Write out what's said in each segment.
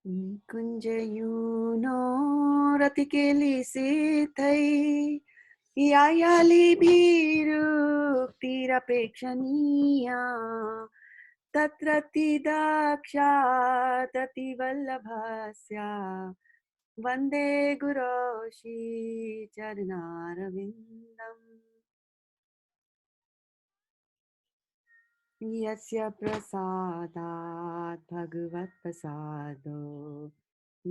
निकुञ्जयूनो रतिकेलिसितै यायालिभिरुक्तिरपेक्षणीया तत्र तिदाक्षाततिवल्लभस्य वन्दे गुरो श्रीचरणारविन्दम् यस्य प्रसादात् भगवत्प्रसादो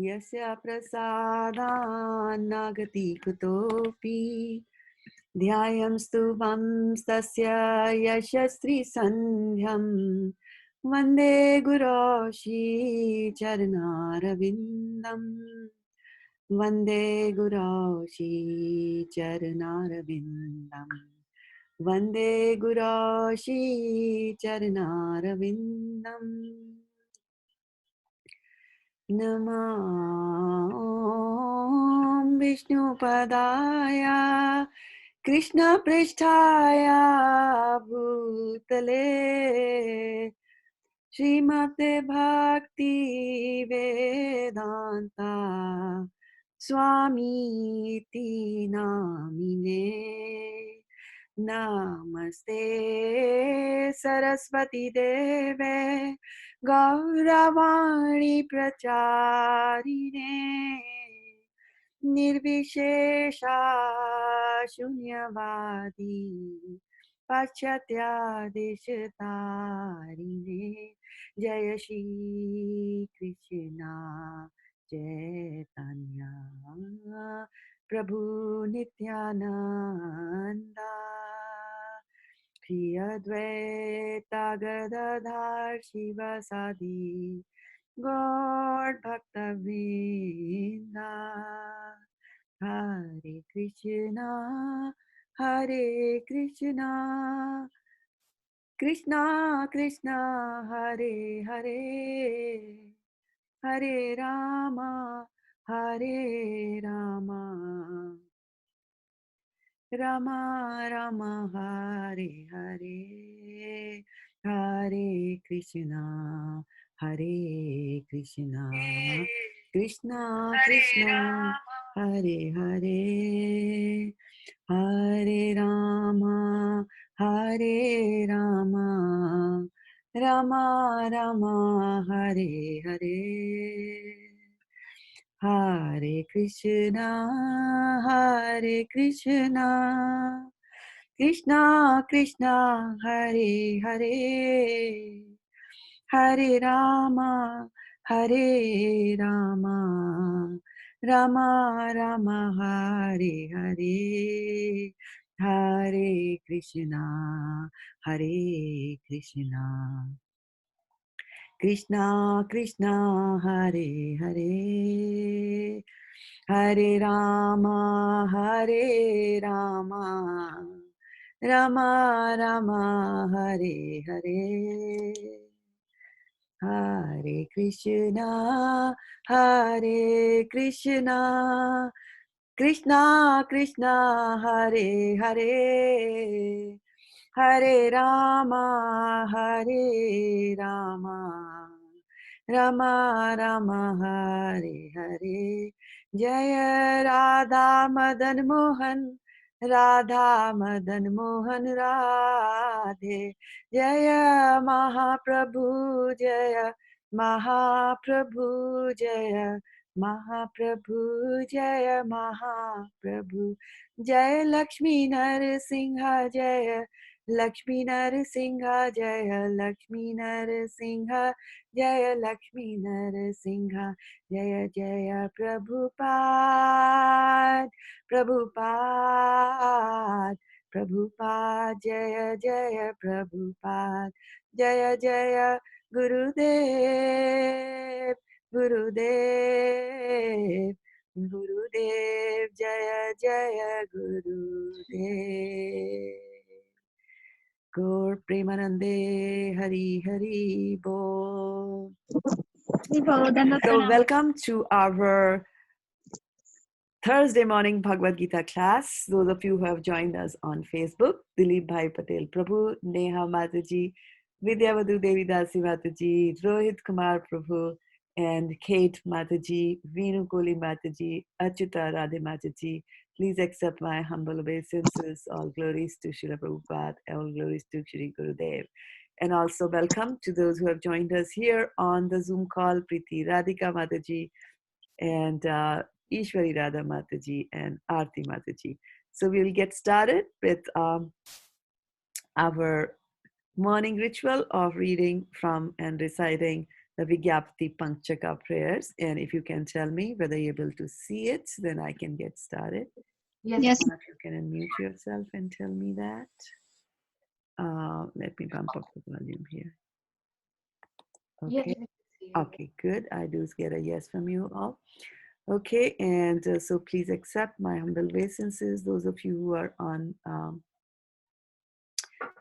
यस्य प्रसादान्नागति कुतोऽपि ध्यायंस्तु वं तस्य यशस्त्रिसन्ध्यं वन्दे गुरो श्रीचरणारविन्दम् वन्दे गुरो श्रीचरणारविन्दम् वन्दे गुरो श्रीचरणारविन्दम् नमः विष्णुपदाय कृष्णपृष्ठाय भूतले श्रीमते भक्ति वेदांता स्वामीति नामिने नमस्ते सरस्वती देवे गौरवाणी प्रचारिणे निर्विशेषा शून्यवादी पाश्चात्यादिशतारिणे जय श्री कृष्णा चैतन्य प्रभु नित्यानंदा श्री अद्वैता गदाधर शिवसादि गौर भक्तवृंदा हरे कृष्णा कृष्णा कृष्णा हरे हरे हरे रामा रामा रामा हरे हरे हरे कृष्णा कृष्णा कृष्णा हरे हरे हरे रामा रामा रामा हरे हरे हरे कृष्णा कृष्णा कृष्णा हरे हरे हरे रामा रामा रामा हरे हरे हरे कृष्णा कृष्णा कृष्णा हरे हरे हरे रामा रामा रामा हरे हरे हरे कृष्णा कृष्णा कृष्णा हरे हरे हरे रामा रामा रामा हरे हरे जय राधा मदन मोहन राधे जय महाप्रभु जय महाप्रभु जय महाप्रभु जय महाप्रभु जय लक्ष्मी नरसिंह जय लक्ष्मी नरसिंह जय लक्ष्मी नरसिंह जय लक्ष्मी नरसिंह जय जय प्रभुपाद प्रभुपाद जय जय प्रभुपाद जय जय गुरुदेव गुरुदेव जय जय गुरुदेव गौर प्रेमानंदे हरि हरि बोल. So welcome to our Thursday morning Bhagavad Gita class. Those of you who have joined us on Facebook, Dilip Bhai Patel Prabhu, Neha Mataji, Vidyavadu Devi Dasi Mataji, Rohit Kumar Prabhu, and Kate Mataji, Veenu Koli Mataji, Achyuta Radhe Mataji. Please accept my humble obeisances. All glories to Srila Prabhupada, all glories to Shri Gurudev. And also welcome to those who have joined us here on the Zoom call, Preeti Radhika Mataji and Ishwari Radha Mataji and Aarti Mataji. So we'll get started with our morning ritual of reading from and reciting the Vigyapti Panchaka prayers. And if you can tell me whether you're able to see it, then I can get started. Yes. One of you can unmute yourself and tell me that. Let me bump up the volume here. Okay. Okay, good. I do get a yes from you all. Okay, and so please accept my humble obeisances, those of you who are on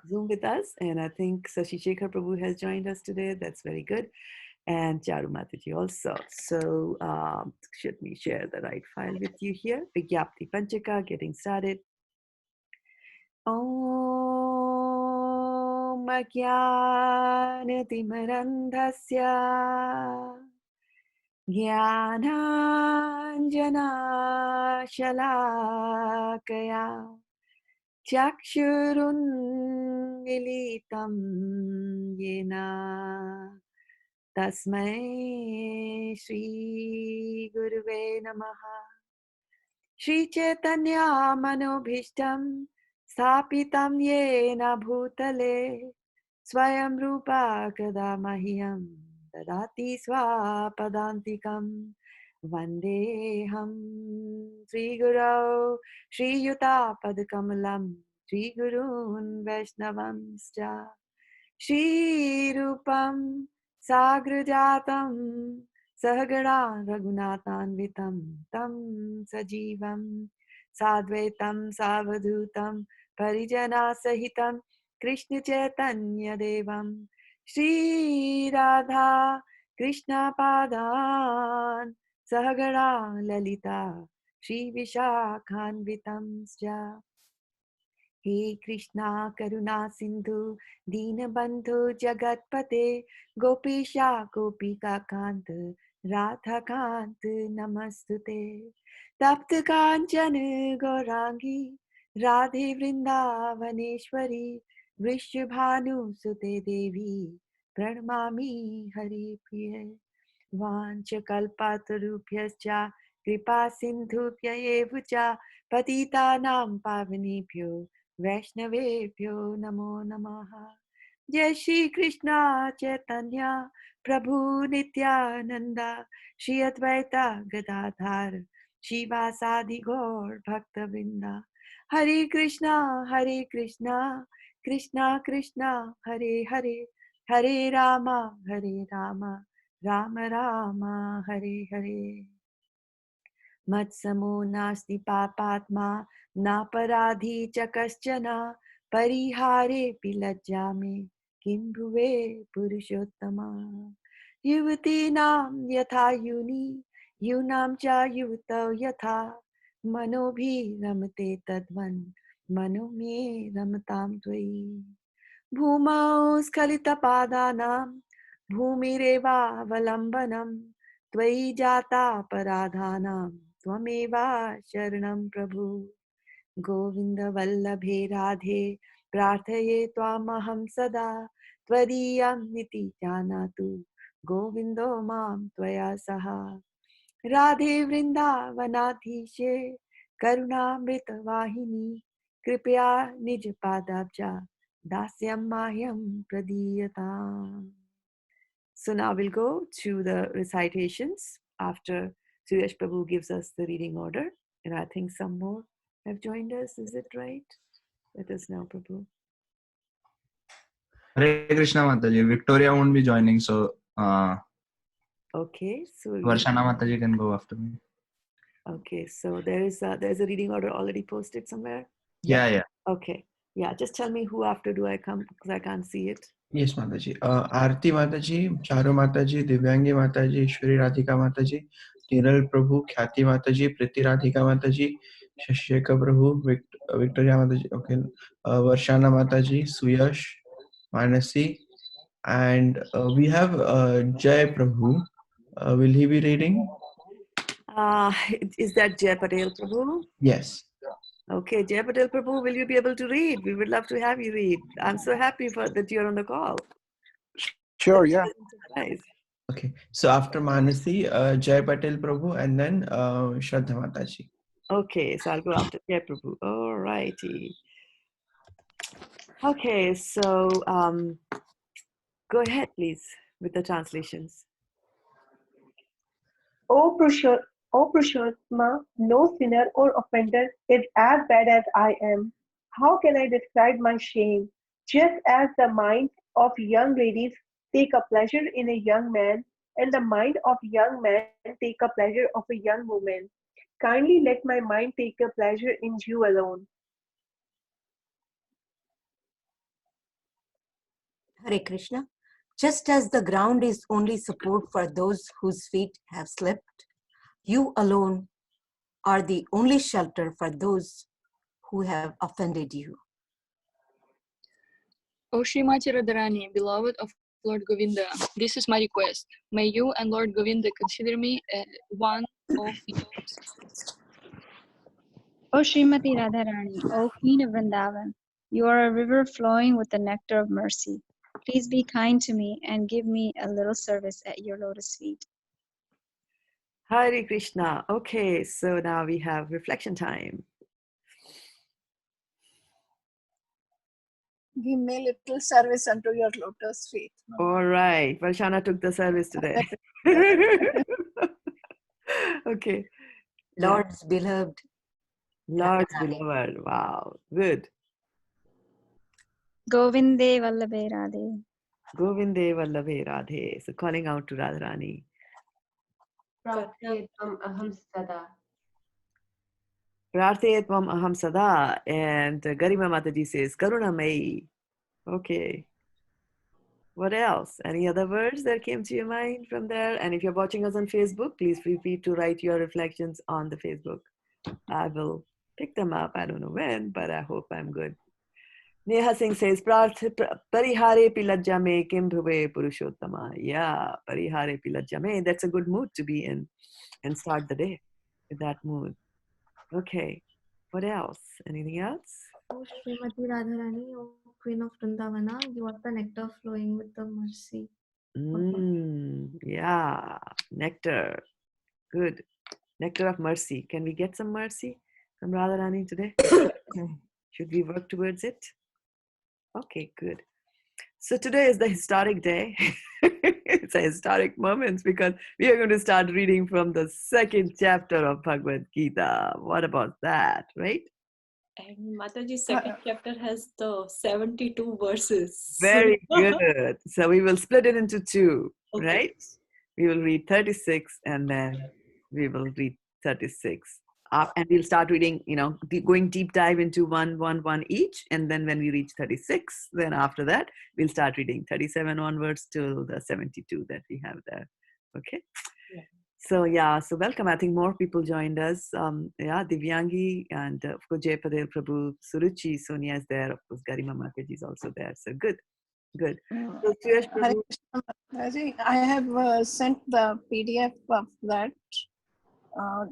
Zoom with us. And I think Sashi Shekhar Prabhu has joined us today. That's very good. And Charu Mataji also. So should we share the right file with you here? Vigyapti Panchaka, getting started. Om Ajnatimarandhasya Jnananjana Shalakaya Chakshurunmilitam Yena Tasmai Shri Guruve Namaha Shri Chaitanya Manobhishtam Sthapitam Yena Bhutale Swayam Rupa Kada Mahyam Dadati Swapadantikam Vandeham Sri Guru Shri Yuta Padakamalam Sri Gurun Vaishnavamscha Shri Rupam Sagrajatam Sahagara Raghunathanvitam Tam Sajivam Sadvaitam Savadhutam Parijana Sahitam Krishna Chaitanya Devam Shri Radha Krishna Padan Sahagara Lalita Shri Vishakhanvitam Sja He Krishna Karuna Sindhu Deenabandhu Jagatpate Gopisha Gopika Kant Radha Kant Namastute Tapta Kanchana Gaurangi Radhe Vrindavaneshwari Vrishabhanu Sute Devi Pranamami Hari Priye Vanchakalpatarubhyascha Kripa Sindhubhya Evacha Patitanam Pavanebhyo Vaishnavebhyo Namo Namaha Jai Shri Krishna Chaitanya Prabhu Nityananda Shri Advaita Gadadhar Shivasadi Gaur Bhakta Vrinda Hare Krishna Krishna Krishna Hare Hare Hare Rama Rama Rama Hare Hare Matsamo nasti papatma na paradhi च कश्चन parihare pilajjame किं भुवे पुरुषोत्तमा युवतीनां यथा युनि यूनां च युवतौ यथा मनोभिरमते तद्वन् मनो मे रमतां त्वयि भूमौ स्खलितपादानां भूमिरेवावलम्बनं त्वयि जाता पराधानां त्वमेव शरणं प्रभु गोविन्द वल्लभे राधे प्रार्थये त्वामहं सदा त्वदीयं निति जानातु गोविन्दो मां त्वया सह राधे वृन्दावनाधीशे करुणामृतवाहिनी कृपया निज पादाब्जा दास्यं माह्यं प्रदीयताम्. So now we'll go to the recitations after Suresh Prabhu gives us the reading order. And I think some more have joined us. Is it right? Let us know, Prabhu. Hare Krishna Mataji. Victoria won't be joining, so Okay, so Varshana Mataji can go after me. Okay, so there's a reading order already posted somewhere. Yeah. Okay, yeah. Just tell me who after do I come because I can't see it. Yes, Mataji. Aarti Mataji, Charu Mataji, Divyangi Mataji, Shri Radhika Mataji, Tiral Prabhu, Khyati Mataji, Priti Radhika Mataji, Shasheka Prabhu, Victoria Mataji, okay, Varshana Mataji, Suyash, Manasi, and we have Jai Prabhu. Will he be reading? Is that Jay Patel Prabhu? Yes. Okay, Jay Patel Prabhu, will you be able to read? We would love to have you read. I'm so happy that you're on the call. Sure, yeah. Nice. Okay. So after Manasi, Jai Patel Prabhu, and then Shraddha Mataji. Okay, so I'll go after Jay Prabhu. All righty. Okay, so go ahead, please, with the translations. O Purushottama, no sinner or offender is as bad as I am. How can I describe my shame? Just as the mind of young ladies take a pleasure in a young man, and the mind of young man take a pleasure of a young woman, kindly let my mind take a pleasure in you alone. Hare Krishna. Just as the ground is only support for those whose feet have slipped, you alone are the only shelter for those who have offended you. O Srimati Radharani, beloved of Lord Govinda, this is my request. May you and Lord Govinda consider me one of yours. O Srimati Radharani, O Queen of Vrindavan, you are a river flowing with the nectar of mercy. Please be kind to me and give me a little service at your lotus feet. Hare Krishna. Okay, so now we have reflection time. Give me little service unto your lotus feet. All right. Varshana took the service today. Okay. Lord's beloved. Lord's beloved. Wow. Good. Govinde Vallabhe Radhe. Govinde Vallabhe Radhe. So calling out to Radharani. Pratyetvam aham sada. Prarthayatvam aham sada. And Garima Mataji says, Karuna Mai. Okay. What else? Any other words that came to your mind from there? And if you're watching us on Facebook, please feel free to write your reflections on the Facebook. I will pick them up. I don't know when, but I hope I'm good. Neha Singh says, Parihare pilajja me kim bhuve purushottama. Yeah, Parihare pilajja me. That's a good mood to be in and start the day with that mood. Okay. What else? Anything else? O Srimati Radharani, O Queen of Vrindavana, you are the nectar flowing with the mercy. Yeah, nectar. Good. Nectar of mercy. Can we get some mercy from Radharani today? Should we work towards it? Okay, good. So today is the historic day. It's a historic moment because we are going to start reading from the second chapter of Bhagavad Gita. What about that, right? And Mataji's second chapter has the 72 verses. Very good. So we will split it into two, Okay. right? We will read 36 and then we will read 36. And we'll start reading, going deep dive into one each. And then when we reach 36, then after that, we'll start reading 37 onwards till the 72 that we have there. Okay? Yeah. So welcome. I think more people joined us. Divyangi and of course Jay Patel Prabhu, Suruchi, Sonia is there. Of course, Garima Mataji is also there. So good. So Suyash Hare Prabhu. Krishna Mataji, I have sent the PDF of that.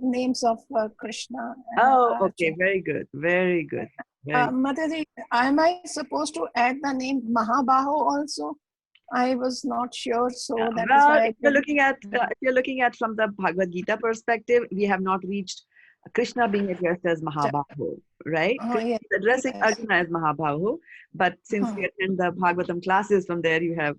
Names of Krishna. Oh, okay. Very good. Very good. Mataji, am I supposed to add the name Mahabaho also? I was not sure, so that is why. If you're looking at from the Bhagavad Gita perspective, we have not reached Krishna being addressed as Mahabaho, right? Yes. Addressing Arjuna as Mahabaho, but since we attend the Bhagavatam classes, from there you have,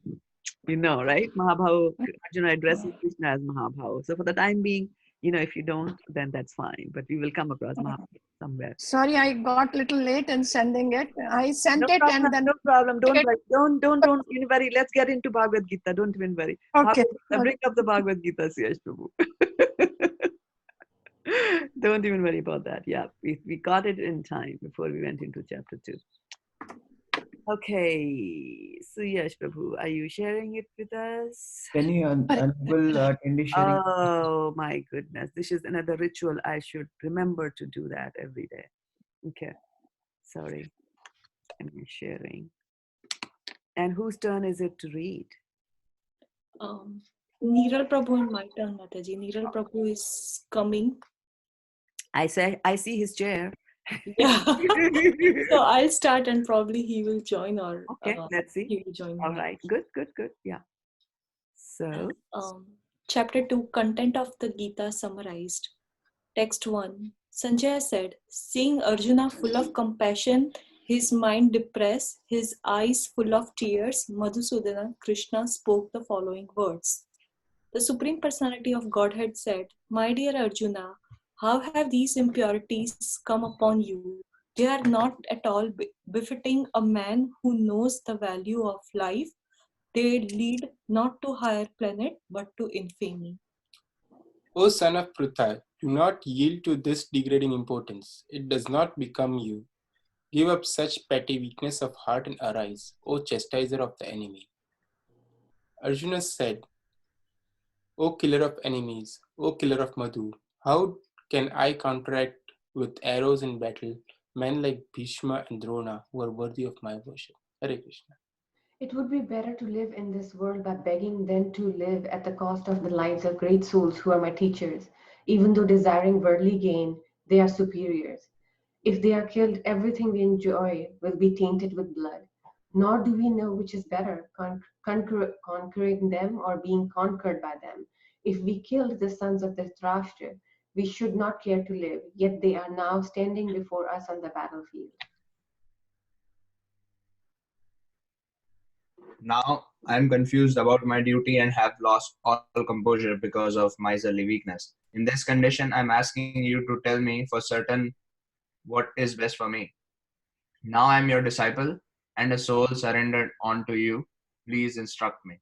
right? Mahabaho, Arjuna addresses Krishna as Mahabaho. So for the time being, if you don't, then that's fine. But we will come across Mahabaho somewhere. Sorry, I got a little late in sending it. I sent it problem, and then. No problem. Don't worry. Don't even worry. Let's get into Bhagavad Gita. Don't even worry. Okay. Bring up the Bhagavad Gita, Suyash Prabhu. Don't even worry about that. Yeah, we got it in time before we went into chapter 2. Okay, Suyash Prabhu, are you sharing it with us? Can you enable attendee sharing? Oh my goodness, this is another ritual. I should remember to do that every day. Okay, sorry. I'm sharing. And whose turn is it to read? Niral Prabhu and my turn, Mataji. Niral Prabhu is coming. I see his chair. Yeah. So I'll start and probably he will join or Okay, let's see. he will join All me. right, good. Yeah. So, Chapter 2, Content of the Gita summarized. Text 1. Sanjaya said, seeing Arjuna full of compassion, his mind depressed, his eyes full of tears, Madhusudana, Krishna spoke the following words. The Supreme Personality of Godhead said, my dear Arjuna, how have these impurities come upon you? They are not at all befitting a man who knows the value of life. They lead not to higher planet but to infamy. O son of Pruthha, do not yield to this degrading importance. It does not become you. Give up such petty weakness of heart and arise, O chastiser of the enemy. Arjuna said, O killer of enemies, O killer of Madhu, how can I counteract with arrows in battle men like Bhishma and Drona who are worthy of my worship? Hare Krishna. It would be better to live in this world by begging than to live at the cost of the lives of great souls who are my teachers. Even though desiring worldly gain, they are superiors. If they are killed, everything we enjoy will be tainted with blood. Nor do we know which is better, conquering them or being conquered by them. If we killed the sons of Dhritarashtra, we should not care to live, yet they are now standing before us on the battlefield. Now I am confused about my duty and have lost all composure because of miserly weakness. In this condition, I am asking you to tell me for certain what is best for me. Now I am your disciple and a soul surrendered unto you. Please instruct me.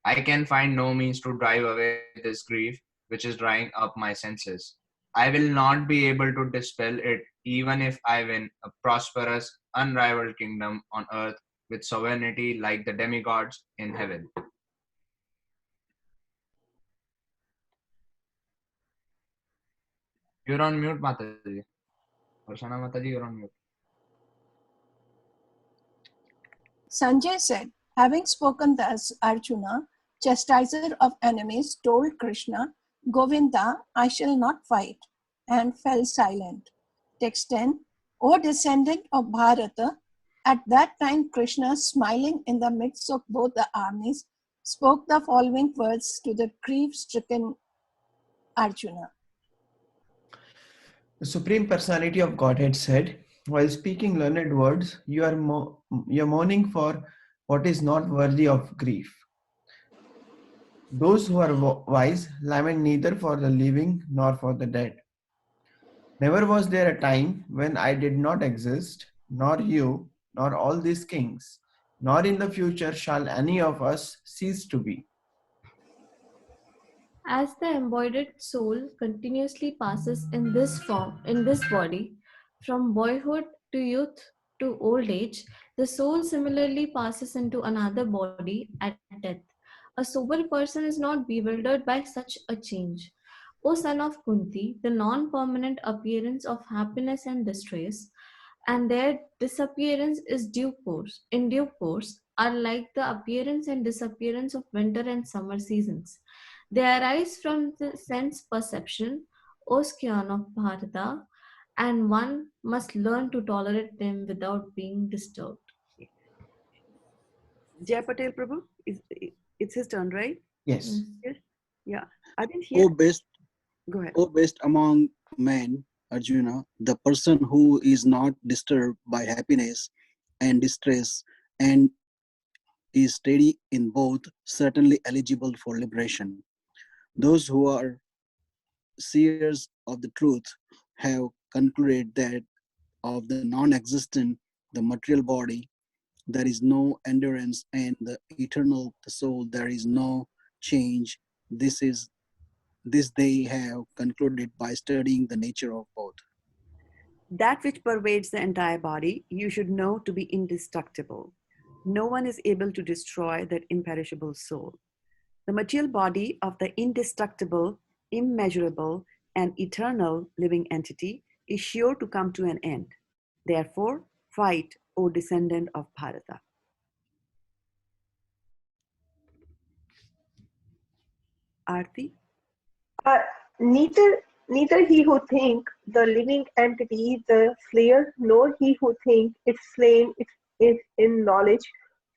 I can find no means to drive away this grief which is drying up my senses. I will not be able to dispel it even if I win a prosperous, unrivaled kingdom on earth with sovereignty like the demigods in heaven. You're on mute, Mataji. Varsana Mataji, you're on mute. Sanjay said, having spoken thus, Arjuna, chastiser of enemies, told Krishna, Govinda, I shall not fight, and fell silent. Text 10. O descendant of Bharata, at that time Krishna, smiling in the midst of both the armies, spoke the following words to the grief-stricken Arjuna. The Supreme Personality of Godhead said, while speaking learned words, you are mourning for what is not worthy of grief. Those who are wise lament neither for the living nor for the dead. Never was there a time when I did not exist, nor you, nor all these kings, nor in the future shall any of us cease to be. As the embodied soul continuously passes in this form, in this body, from boyhood to youth to old age, the soul similarly passes into another body at death. A sober person is not bewildered by such a change. O son of Kunti, the non permanent appearance of happiness and distress, and their disappearance is due course, are like the appearance and disappearance of winter and summer seasons. They arise from the sense perception, O scion of Bharata, and one must learn to tolerate them without being disturbed. Jay Patel Prabhu, it's his turn, right? Yes. Yes. Yeah. I didn't hear. Go ahead. O best among men, Arjuna, the person who is not disturbed by happiness and distress and is steady in both, certainly eligible for liberation. Those who are seers of the truth have concluded that of the non-existent, the material body, there is no endurance, and the eternal, the soul, there is no change. This they have concluded by studying the nature of both. That which pervades the entire body, you should know to be indestructible. No one is able to destroy that imperishable soul. The material body of the indestructible, immeasurable, and eternal living entity is sure to come to an end. Therefore, fight, O descendant of Bharata. Arti? Uh, neither he who think the living entity the slayer, nor he who think it slain is in knowledge.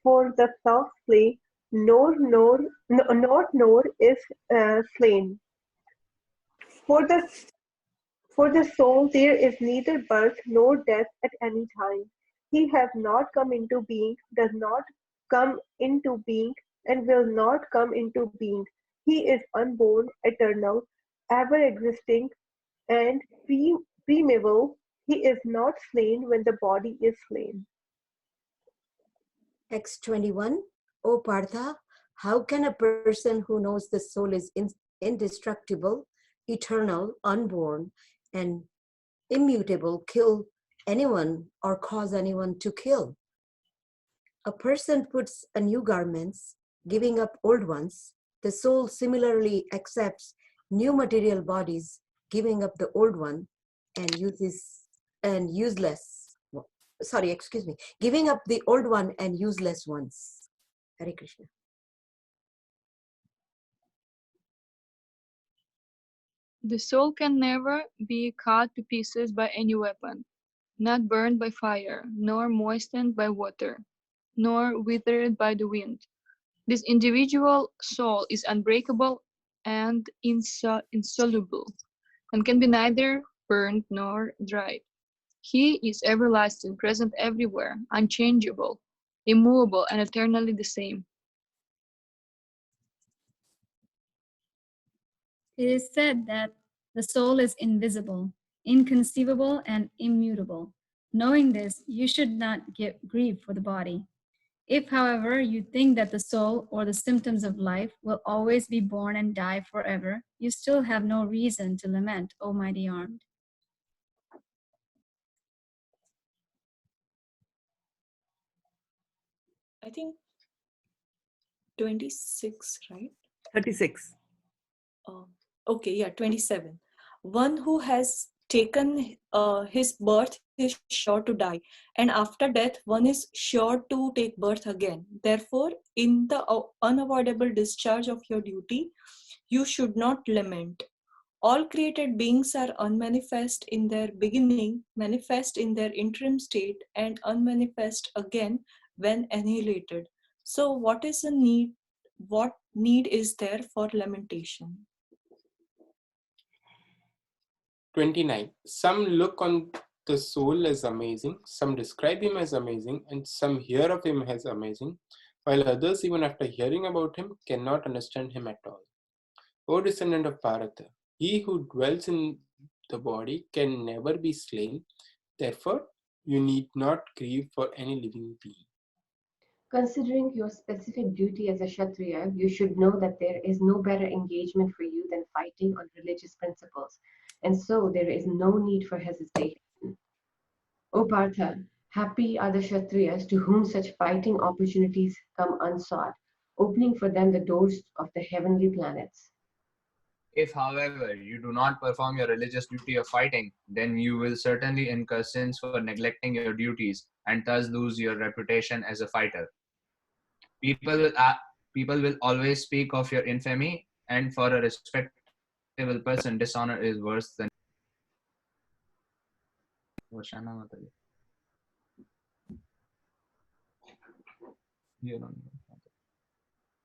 For the self slay, nor is slain. For the For the soul there is neither birth nor death at any time. He has not come into being, does not come into being, and will not come into being. He is unborn, eternal, ever existing, and primeval. He is not slain when the body is slain. Text 21. O Partha, how can a person who knows the soul is indestructible, eternal, unborn, and immutable kill anyone or cause anyone to kill? A person puts a new garments, giving up old ones. The soul similarly accepts new material bodies, giving up the old one and giving up the old one and useless ones. Hare Krishna. The soul can never be cut to pieces by any weapon, not burned by fire, nor moistened by water, nor withered by the wind. This individual soul is unbreakable and insoluble, and can be neither burned nor dried. He is everlasting, present everywhere, unchangeable, immovable, and eternally the same. It is said that the soul is invisible, inconceivable, and immutable. Knowing this, you should not grieve for the body. If, however, you think that the soul or the symptoms of life will always be born and die forever, you still have no reason to lament, O mighty armed. I think 26, right? 36. Okay, yeah, 27. One who has taken his birth is sure to die, and after death, one is sure to take birth again. Therefore, in the unavoidable discharge of your duty, you should not lament. All created beings are unmanifest in their beginning, manifest in their interim state, and unmanifest again when annihilated. So, what is the need? What need is there for lamentation? 29. Some look on the soul as amazing, some describe him as amazing, and some hear of him as amazing, while others, even after hearing about him, cannot understand him at all. O descendant of Bharata, he who dwells in the body can never be slain. Therefore, you need not grieve for any living being. Considering your specific duty as a Kshatriya, you should know that there is no better engagement for you than fighting on religious principles, and so there is no need for hesitation. O Partha, happy are the Kshatriyas to whom such fighting opportunities come unsought, opening for them the doors of the heavenly planets. If, however, you do not perform your religious duty of fighting, then you will certainly incur sins for neglecting your duties and thus lose your reputation as a fighter. People will always speak of your infamy, and for a respectable person, dishonor is worse than. Vashana Mataji. You don't know.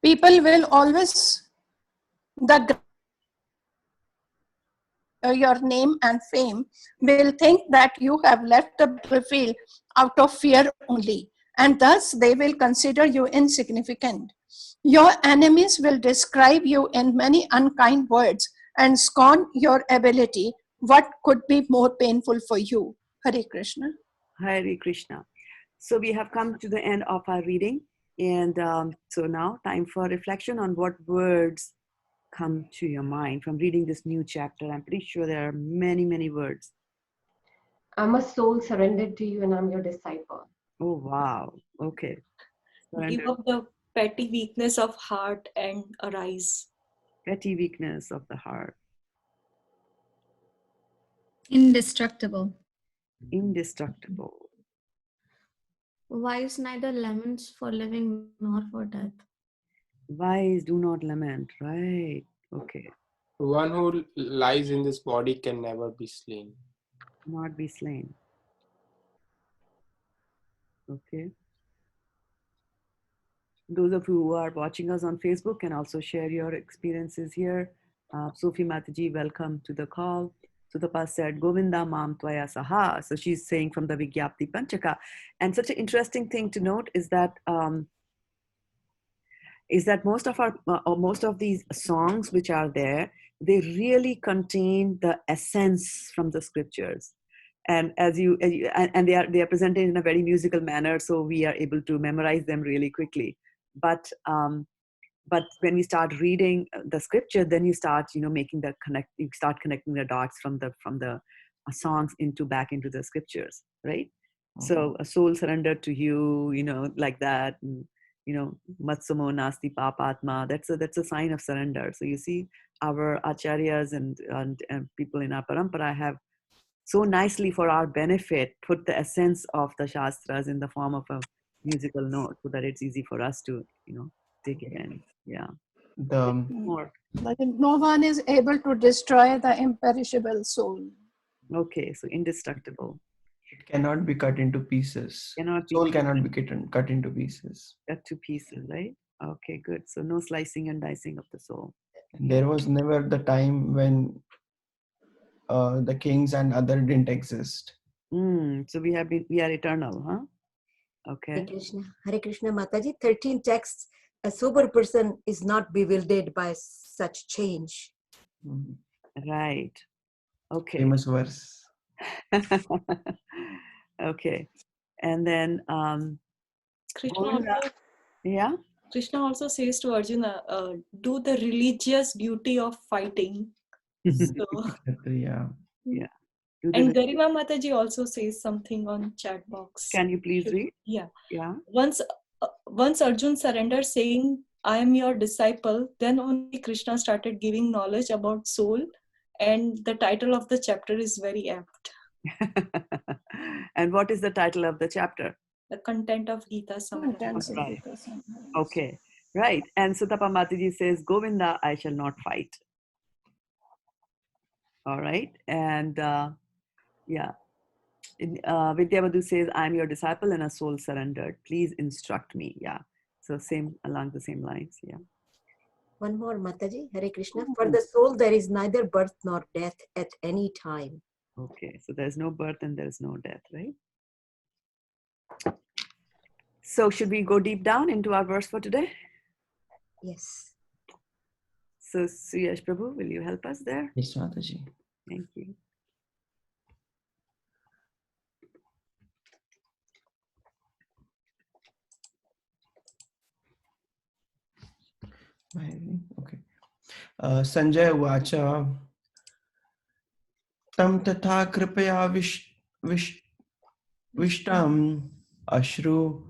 People will always the your name and fame will think that you have left the battlefield out of fear only, and thus they will consider you insignificant. Your enemies will describe you in many unkind words and scorn your ability. What could be more painful for you? Hare Krishna. Hare Krishna. So we have come to the end of our reading. And so now time for reflection on what words come to your mind from reading this new chapter. I'm pretty sure there are many, many words. I'm a soul surrendered to you and I'm your disciple. Oh, wow. Okay. Give Surrender. up the petty weakness of heart and arise. Petty weakness of the heart. Indestructible. Indestructible. Wise neither laments for living nor for death. Wise do not lament, right? one who lies in this body can never be slain. Not be slain. Okay. Those of you who are watching us on Facebook can also share your experiences here. Sophie Mataji, welcome to the call. Sutapa said, Govinda Mam Tvaya Saha. So she's saying from the Vigyapti Panchaka. And such an interesting thing to note is that most of these songs which are there, they really contain the essence from the scriptures. And and they are presented in a very musical manner, so we are able to memorize them really quickly. But when we start reading the scripture, then you start you start connecting the dots from the songs back into the scriptures, right? So a soul surrendered to you, like that. And, matsumo nasti papatma, that's a sign of surrender. So you see, our acharyas and people in our parampara have so nicely, for our benefit, put the essence of the shastras in the form of a musical note, so that it's easy for us to take it in. Yeah. The More. But no one is able to destroy the imperishable soul. Okay, so indestructible. it cannot be cut into pieces. Soul cannot be cut into pieces. Cut to pieces, right? Okay, good. So no slicing and dicing of the soul. There was never the time when the kings and other didn't exist. So we are eternal, huh? Okay. Hare Krishna Mataji, 13 texts. A sober person is not bewildered by such change. Right. Okay. Famous verse. Okay. And then yeah. Krishna also says to Arjuna, do the religious duty of fighting. So, Yeah. And Garima Mataji also says something on chat box. Can you please read? Yeah. Yeah. Once Arjun surrendered, saying, I am your disciple, then only Krishna started giving knowledge about soul, and the title of the chapter is very apt. And what is the title of the chapter? The content of Gita summarized. Right. Okay, right. And Sutapa Mataji says, Govinda, I shall not fight. All right. And yeah. Vidyavadhu says, I'm your disciple and a soul surrendered. Please instruct me. Yeah. So along the same lines. Yeah. One more, Mataji, Hare Krishna. For the soul, there is neither birth nor death at any time. Okay. So there's no birth and there's no death, right? So should we go deep down into our verse for today? Yes. So Suyash Prabhu, will you help us there? Yes, Mataji. Thank you. Okay. Sanjay Vacha Tam Tatha Kripaya Vishtam Ashru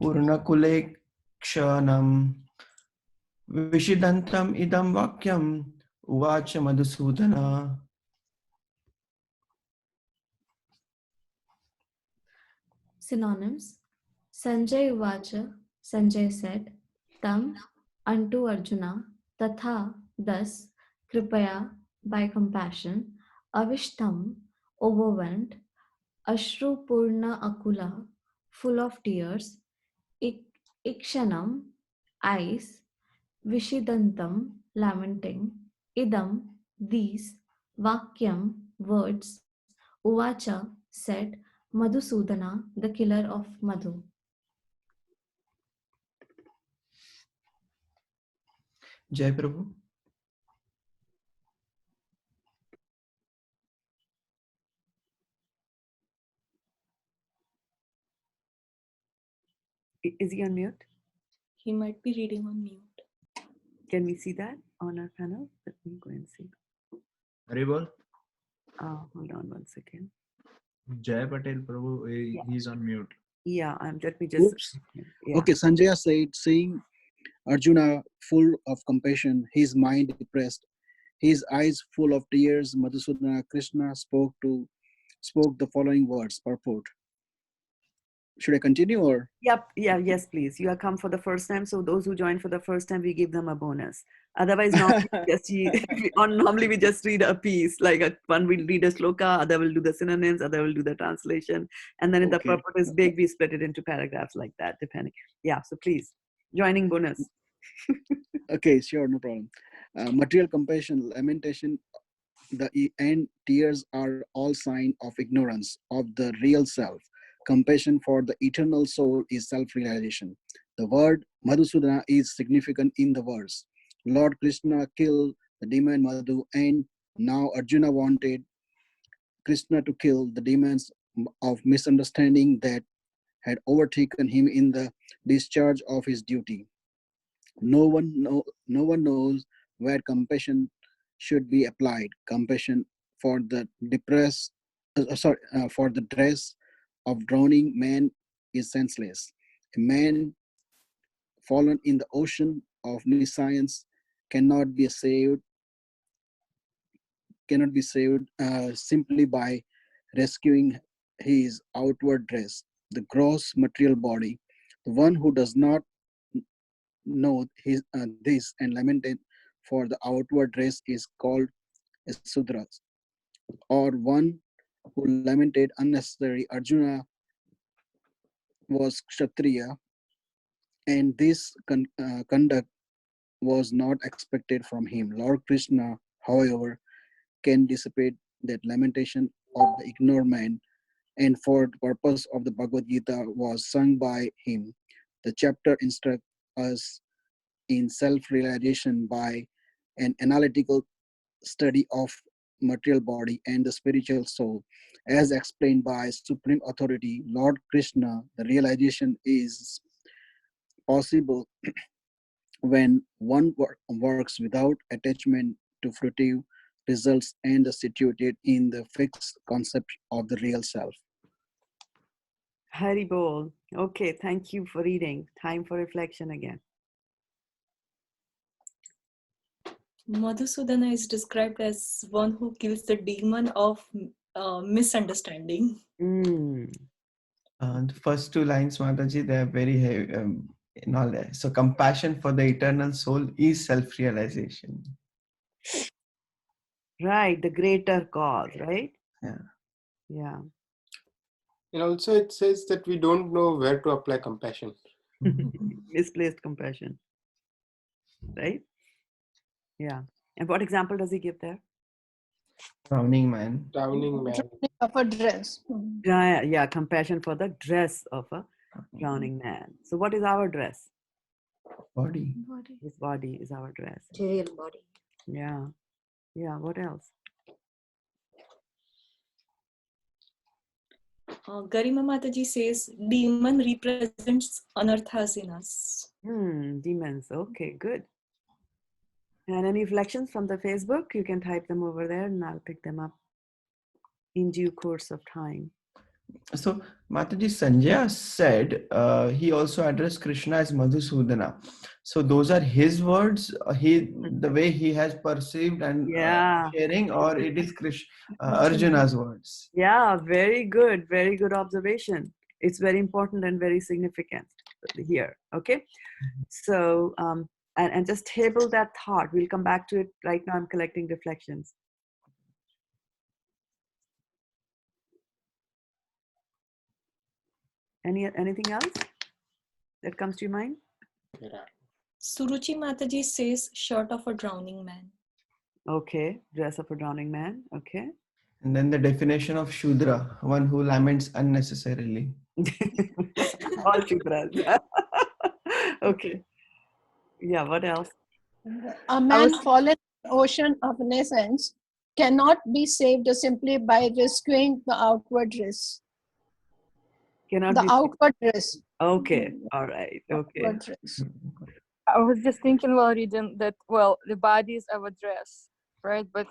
Purnakule Kshanam Vishidantam Idam Vakyam Uvacha Madhusudana. Synonyms. Sanjay Uvacha, Sanjay said, Tam, unto Arjuna, Tatha, thus, Kripaya, by compassion, Avishtam, overwhelmed, Ashru Purna Akula, full of tears, Ikshanam, eyes, Vishidantam, lamenting, Idam, these, Vakyam, words, Uvacha, said, Madhusudana, the killer of Madhu. Jai Prabhu. Is he on mute? He might be reading on mute. Can we see that on our panel? Let me go and see. Haribol? Hold on one second. Jai Patel Prabhu, he's on mute. Yeah, let me just. Oops. Yeah. Okay, Sanjaya said, seeing Arjuna full of compassion, his mind depressed, his eyes full of tears, Madhusudana Krishna spoke the following words, purport. Should I continue or? Yep. Yeah. Yes, please. You have come for the first time. So those who join for the first time, we give them a bonus. Otherwise, normally normally we just read a piece. Like one will read a sloka, other will do the synonyms, other will do the translation, and then if the Okay. purport is big, we split it into paragraphs like that, depending. Yeah. So please, joining bonus. Okay, sure, no problem. Material compassion, lamentation, and tears are all sign of ignorance of the real self. Compassion for the eternal soul is self-realization. The word Madhusudana is significant in the verse. Lord Krishna killed the demon Madhu, and now Arjuna wanted Krishna to kill the demons of misunderstanding that had overtaken him in the discharge of his duty. No one knows where compassion should be applied. Compassion for the for the dress of drowning man is senseless. A man fallen in the ocean of nescience cannot be saved simply by rescuing his outward dress, the gross material body. The one who does not know this and lamented for the outward dress is called a Sudra, or one who lamented unnecessary. Arjuna was Kshatriya, and this conduct was not expected from him. Lord Krishna, however, can dissipate that lamentation of the ignorant man, and for the purpose of the Bhagavad Gita was sung by him. The chapter instructs us in self-realization by an analytical study of material body and the spiritual soul. As explained by Supreme Authority, Lord Krishna, the realization is possible when one works without attachment to fruitive results and is situated in the fixed concept of the real self. Hari bol. Okay. Thank you for reading. Time for reflection again. Madhusudana is described as one who kills the demon of misunderstanding. The first two lines, Mataji, they are very heavy, in all that. So compassion for the eternal soul is self-realization. Right. The greater cause, right? Yeah. Yeah. And also it says that we don't know where to apply compassion. Misplaced compassion. Right? Yeah. And what example does he give there? Drowning man. Drowning man. Of a dress. Yeah, compassion for the dress of a drowning man. So what is our dress? Body. His body is our dress. Material body. Yeah. Yeah. What else? Garima Mataji says, demon represents anarthas in us. Demons. Okay, good. And any reflections from the Facebook? You can type them over there and I'll pick them up in due course of time. So Mataji, Sanjaya said he also addressed Krishna as Madhusudana. So those are his words, the way he has perceived and sharing, or it is Arjuna's words? Yeah, very good. Very good observation. It's very important and very significant here. Okay. So, and just table that thought. We'll come back to it. Right now I'm collecting reflections. Anything else that comes to your mind? Suruchi Mataji says, short of a drowning man. Okay, dress of a drowning man. Okay. And then the definition of Shudra, one who laments unnecessarily. All Shudras. Okay. Yeah, what else? A man fallen in the ocean of nescience cannot be saved simply by rescuing the outward dress. Outward dress. Okay, all right. Okay. I was just thinking while reading that, well, the body is our dress, right? But,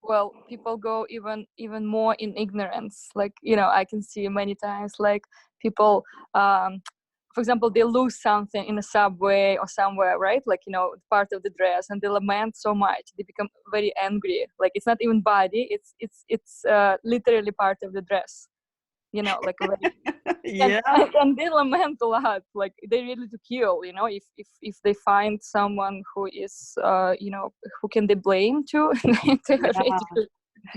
well, people go even more in ignorance. Like, I can see many times, like, people, for example, they lose something in a subway or somewhere, right? Like, part of the dress, and they lament so much. They become very angry. Like, it's not even body, it's literally part of the dress. you know, like already. Yeah. And they lament a lot, like they ready to kill, you know, if they find someone who is you know, who can they blame to, they are ready to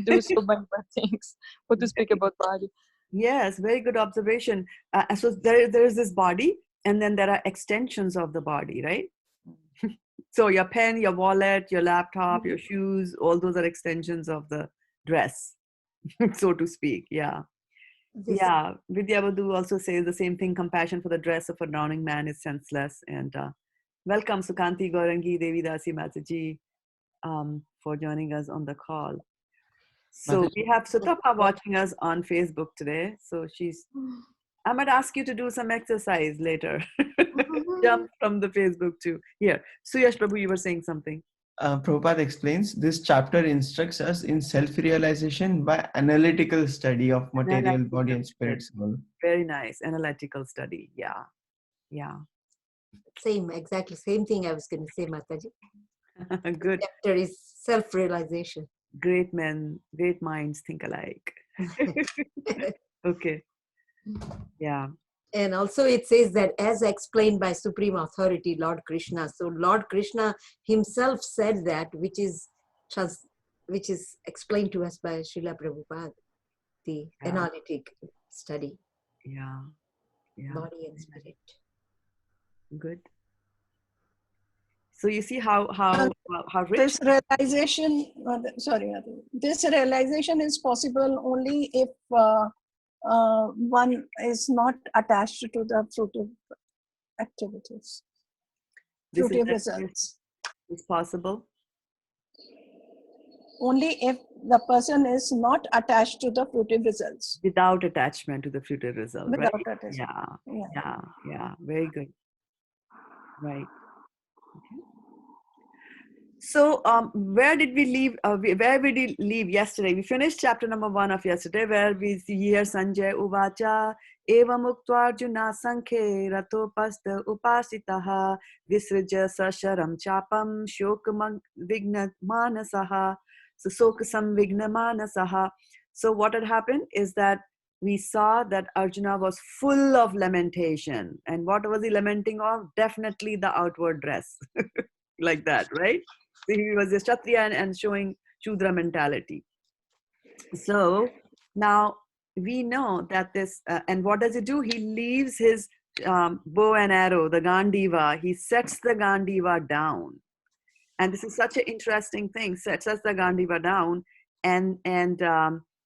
do so many bad things or to speak about body. Yes, very good observation. So there is this body, and then there are extensions of the body, right? So your pen, your wallet, your laptop, your shoes, all those are extensions of the dress, so to speak. Yeah. This, Yeah. Vidya Badhu also says the same thing: compassion for the dress of a drowning man is senseless. And welcome, Sukanti Gaurangi, Devi Dasi Mataji, for joining us on the call. So we have Sutapa watching us on Facebook today. So I might ask you to do some exercise later. Jump from the Facebook to here. Suyash Prabhu, you were saying something. Prabhupada explains this chapter instructs us in self-realization by analytical study of material body and spirit soul. Very nice. Analytical study. Yeah. Yeah. exactly same thing I was going to say, Mataji. Good. The chapter is self-realization. Great men, great minds think alike. Okay. Yeah. And also it says that as explained by Supreme Authority, Lord Krishna. So Lord Krishna himself said that, which is explained to us by Srila Prabhupada, the analytic study. Yeah. Yeah. Body and spirit. Good. So you see how rich this realization, this realization is possible only if one is not attached to the fruitive activities, fruitive results. Is possible only if the person is not attached to the fruitive results. Without attachment to the fruitive result, Without right? attachment. Yeah. Very good. Right. Okay. So, where did we leave? Where did we leave yesterday? We finished chapter number 1 of yesterday, where we see here Sanjay Uvacha Eva Muktvarjuna Sankhe Ratopasta Upasitaha Visraja Sasharam Chapam Shokam Vigna Manasaha. So, Sokasam Vigna Manasaha. So, what had happened is that we saw that Arjuna was full of lamentation. And what was he lamenting of? Definitely the outward dress. Like that, right? So he was a Kshatriya and showing Shudra mentality. So now we know that this, and what does he do? He leaves his bow and arrow, the Gandiva. He sets the Gandiva down. And this is such an interesting thing, sets the Gandiva down. And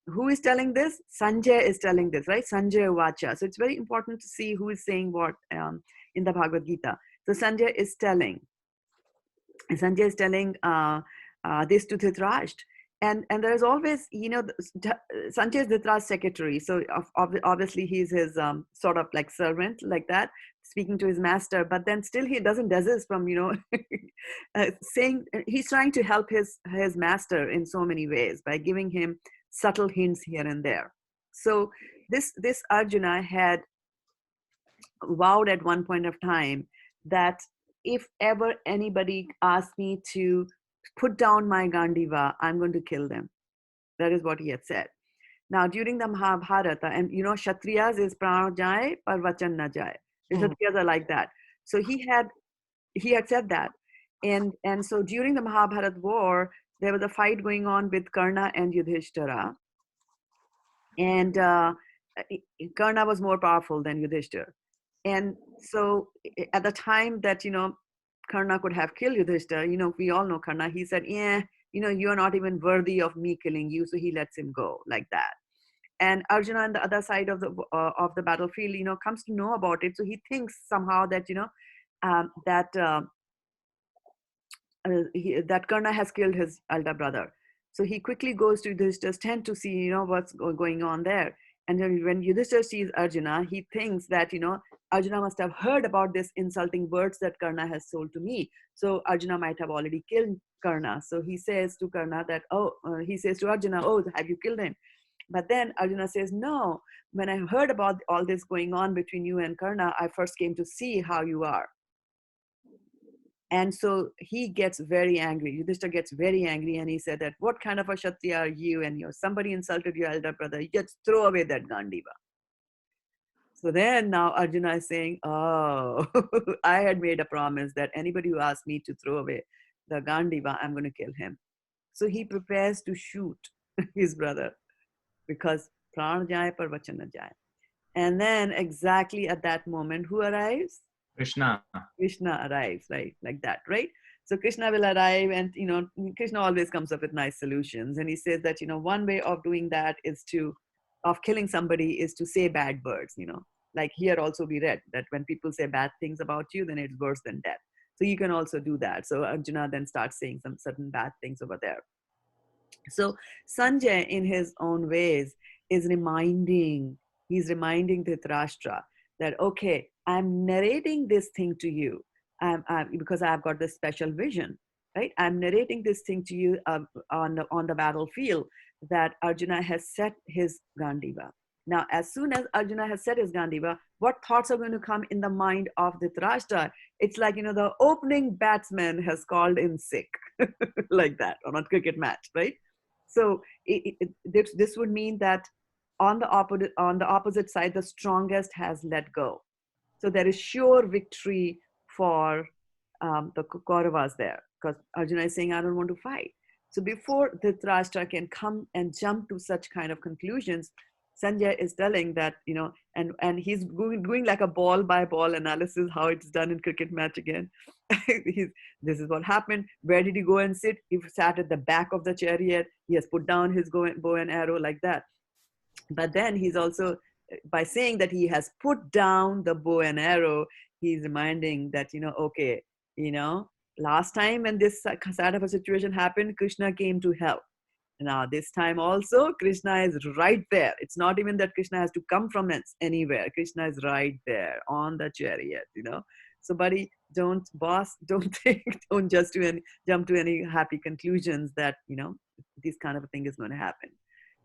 who is telling this? Sanjay is telling this, right? Sanjay Vacha. So it's very important to see who is saying what in the Bhagavad Gita. So Sanjay is telling. And Sanjay is telling this to Dhritarashtra. And there's always, Sanjay is Dhritarashtra's secretary. So obviously he's his sort of like servant, like that, speaking to his master. But then still he doesn't desist from, saying he's trying to help his master in so many ways by giving him subtle hints here and there. So this Arjuna had vowed at one point of time that if ever anybody asks me to put down my Gandiva, I'm going to kill them. That is what he had said. Now, during the Mahabharata, and Kshatriyas is prana jaye, par vachan na jaye. The Kshatriyas are like that. So he had said that. And so during the Mahabharata war, there was a fight going on with Karna and Yudhishthira. And Karna was more powerful than Yudhishthira. And so at the time that, Karna could have killed Yudhishthira, we all know Karna, he said, you're not even worthy of me killing you. So he lets him go like that. And Arjuna on the other side of the battlefield, comes to know about it. So he thinks somehow that, that Karna has killed his elder brother. So he quickly goes to Yudhishthira's tent to see, what's going on there. And then when Yudhishthira sees Arjuna, he thinks that, Arjuna must have heard about this insulting words that Karna has told to me. So Arjuna might have already killed Karna. So he says to Karna that, he says to Arjuna, have you killed him? But then Arjuna says, no, when I heard about all this going on between you and Karna, I first came to see how you are. And so he gets very angry. Yudhishthira gets very angry and he said that, what kind of a Kshatriya are you? And somebody insulted your elder brother. You just throw away that Gandiva. So then now Arjuna is saying, oh, I had made a promise that anybody who asks me to throw away the Gandiva, I'm going to kill him. So he prepares to shoot his brother because pran jaye par vachan na jaye. And then exactly at that moment, who arrives? Krishna. Krishna arrives, right? Like that, right? So Krishna will arrive, and Krishna always comes up with nice solutions. And he says that one way of doing that of killing somebody is to say bad words. Like here also we read that when people say bad things about you, then it's worse than death. So you can also do that. So Arjuna then starts saying some certain bad things over there. So Sanjay, in his own ways, is he's reminding Dhritarashtra that, okay, I'm narrating this thing to you because I've got this special vision, right? I'm narrating this thing to you on the battlefield that Arjuna has set his Gandiva. Now, as soon as Arjuna has set his Gandiva, what thoughts are going to come in the mind of Dhritarashtra? It's like, the opening batsman has called in sick, like that, on a cricket match, right? So this would mean that on the opposite side, the strongest has let go. So there is sure victory for the Kauravas there, because Arjuna is saying, I don't want to fight. So before Dhritarashtra can come and jump to such kind of conclusions, Sanjay is telling that, and he's doing like a ball by ball analysis, how it's done in cricket match again. This is what happened. Where did he go and sit? He sat at the back of the chariot. He has put down his bow and arrow like that. But then he's also, by saying that he has put down the bow and arrow, he's reminding that, okay, last time when this sort of a situation happened, Krishna came to help. Now, this time also, Krishna is right there. It's not even that Krishna has to come from anywhere. Krishna is right there on the chariot, So, buddy, don't think, don't just jump to any happy conclusions that, this kind of a thing is going to happen.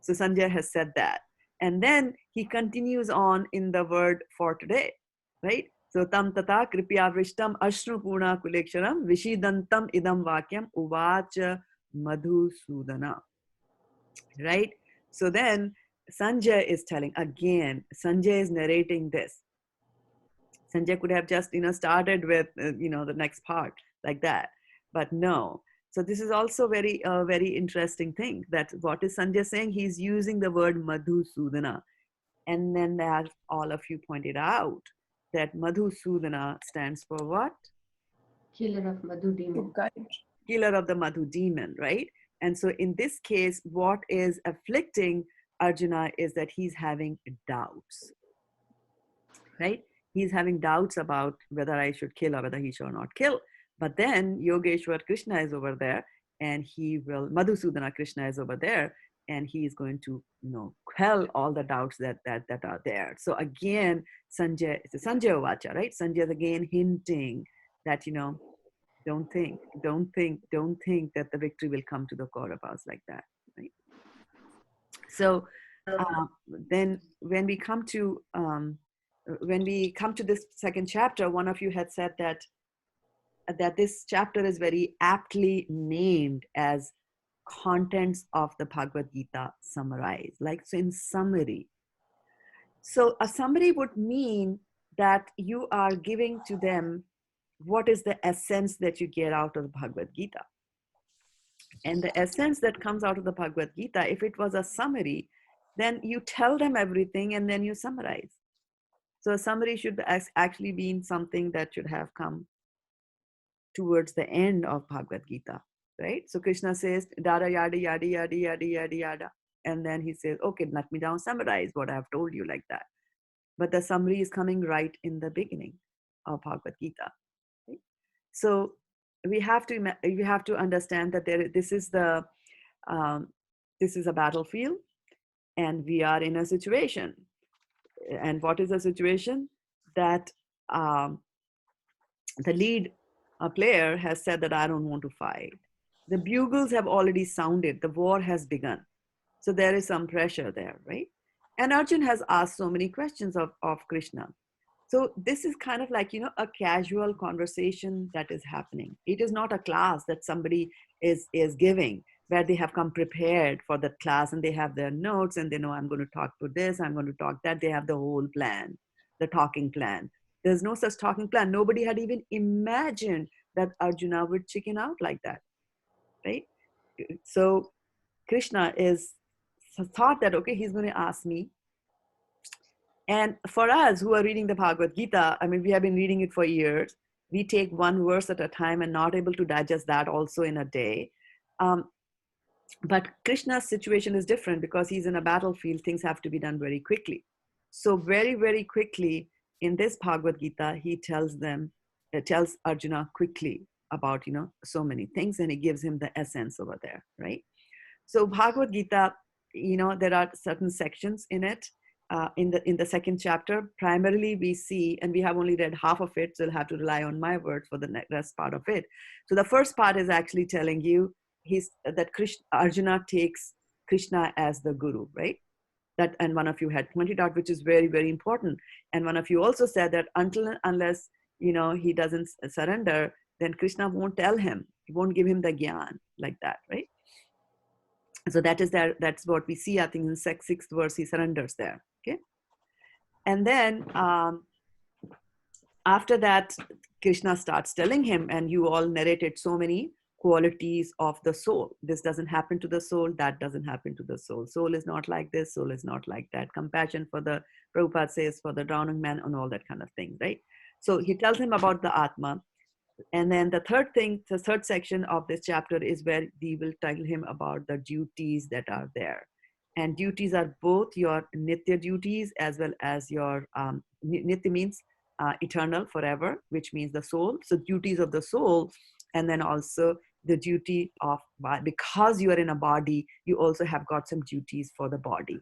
So, Sanjay has said that. And then he continues on in the word for today, right? So, tam tata kripya vrishtam ashru purna kuleksharam vishidantam idam vakyam uvacha madhusudana. Right? So then Sanjay is telling again, Sanjay is narrating this. Sanjay could have just, started with, the next part like that, but no. So this is also very interesting thing, that what is Sanjay saying? He's using the word Madhusudana. And then as all of you pointed out, that Madhusudana stands for what? Killer of Madhu demon. Killer of the Madhu demon, right? And so in this case, what is afflicting Arjuna is that he's having doubts, right? He's having doubts about whether I should kill or whether he should not kill. But then Yogeshwar Krishna is over there, and Madhusudana Krishna is over there, and he is going to, quell all the doubts that are there. So again, Sanjay Vacha, right? Sanjay is again hinting that, don't think that the victory will come to the Kauravas like that, right? So then when we come to this second chapter, one of you had said that this chapter is very aptly named as contents of the Bhagavad Gita summarized, like, so in summary. So a summary would mean that you are giving to them what is the essence that you get out of the Bhagavad Gita. And the essence that comes out of the Bhagavad Gita, if it was a summary, then you tell them everything and then you summarize. So a summary should actually be something that should have come towards the end of Bhagavad Gita, right? So Krishna says, yada, yada, yada, yada, yada, yada, yada. And then he says, okay, let me down summarize what I have told you, like that. But the summary is coming right in the beginning of Bhagavad Gita. Right? So we have to understand that this is a battlefield, and we are in a situation. And what is the situation? That the lead player has said that I don't want to fight. The bugles have already sounded. The war has begun. So there is some pressure there, right? And Arjun has asked so many questions of Krishna. So this is kind of like, a casual conversation that is happening. It is not a class that somebody is giving, where they have come prepared for that class and they have their notes and they know I'm going to talk to this, I'm going to talk that. They have the whole plan. the talking plan. There's no such talking plan. Nobody had even imagined that Arjuna would chicken out like that, right? So Krishna is thought that, okay, he's going to ask me. And for us who are reading the Bhagavad Gita, I mean, we have been reading it for years. We take one verse at a time and not able to digest that also in a day. But Krishna's situation is different because he's in a battlefield. Things have to be done very quickly. So very, very quickly in this Bhagavad Gita, he tells Arjuna quickly about, so many things, and he gives him the essence over there, right? So Bhagavad Gita, there are certain sections in it. In the second chapter, primarily we see, and we have only read half of it, so you'll have to rely on my word for the rest part of it. So the first part is actually telling you that Arjuna takes Krishna as the guru, right? That, and one of you had pointed out, which is very, very important. And one of you also said that unless he doesn't surrender, then Krishna won't tell him, he won't give him the gyan like that, right? So that's what we see, I think, in the sixth verse, he surrenders there, okay? And then after that, Krishna starts telling him, and you all narrated so many qualities of the soul. This doesn't happen to the soul, that doesn't happen to the soul. Soul is not like this, soul is not like that. Compassion for the, Prabhupada says, for the drowning man and all that kind of thing, right? So he tells him about the Atma. And then the third section of this chapter is where we will tell him about the duties that are there. And duties are both your nitya duties as well as your, nitya means eternal, forever, which means the soul. So duties of the soul, and then also the duty of, because you are in a body, you also have got some duties for the body,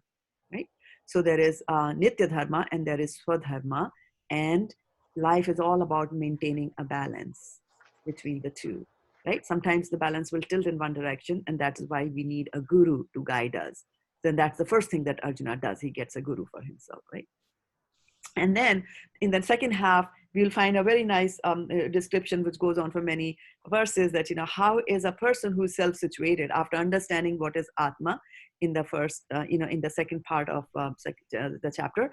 right? So there is nitya dharma and there is swadharma, and life is all about maintaining a balance between the two, right? Sometimes the balance will tilt in one direction, and that is why we need a guru to guide us. Then that's the first thing that Arjuna does. He gets a guru for himself, right? And then in the second half, we'll find a very nice description which goes on for many verses that, how is a person who's self-situated after understanding what is Atma in the first, in the second part of the chapter.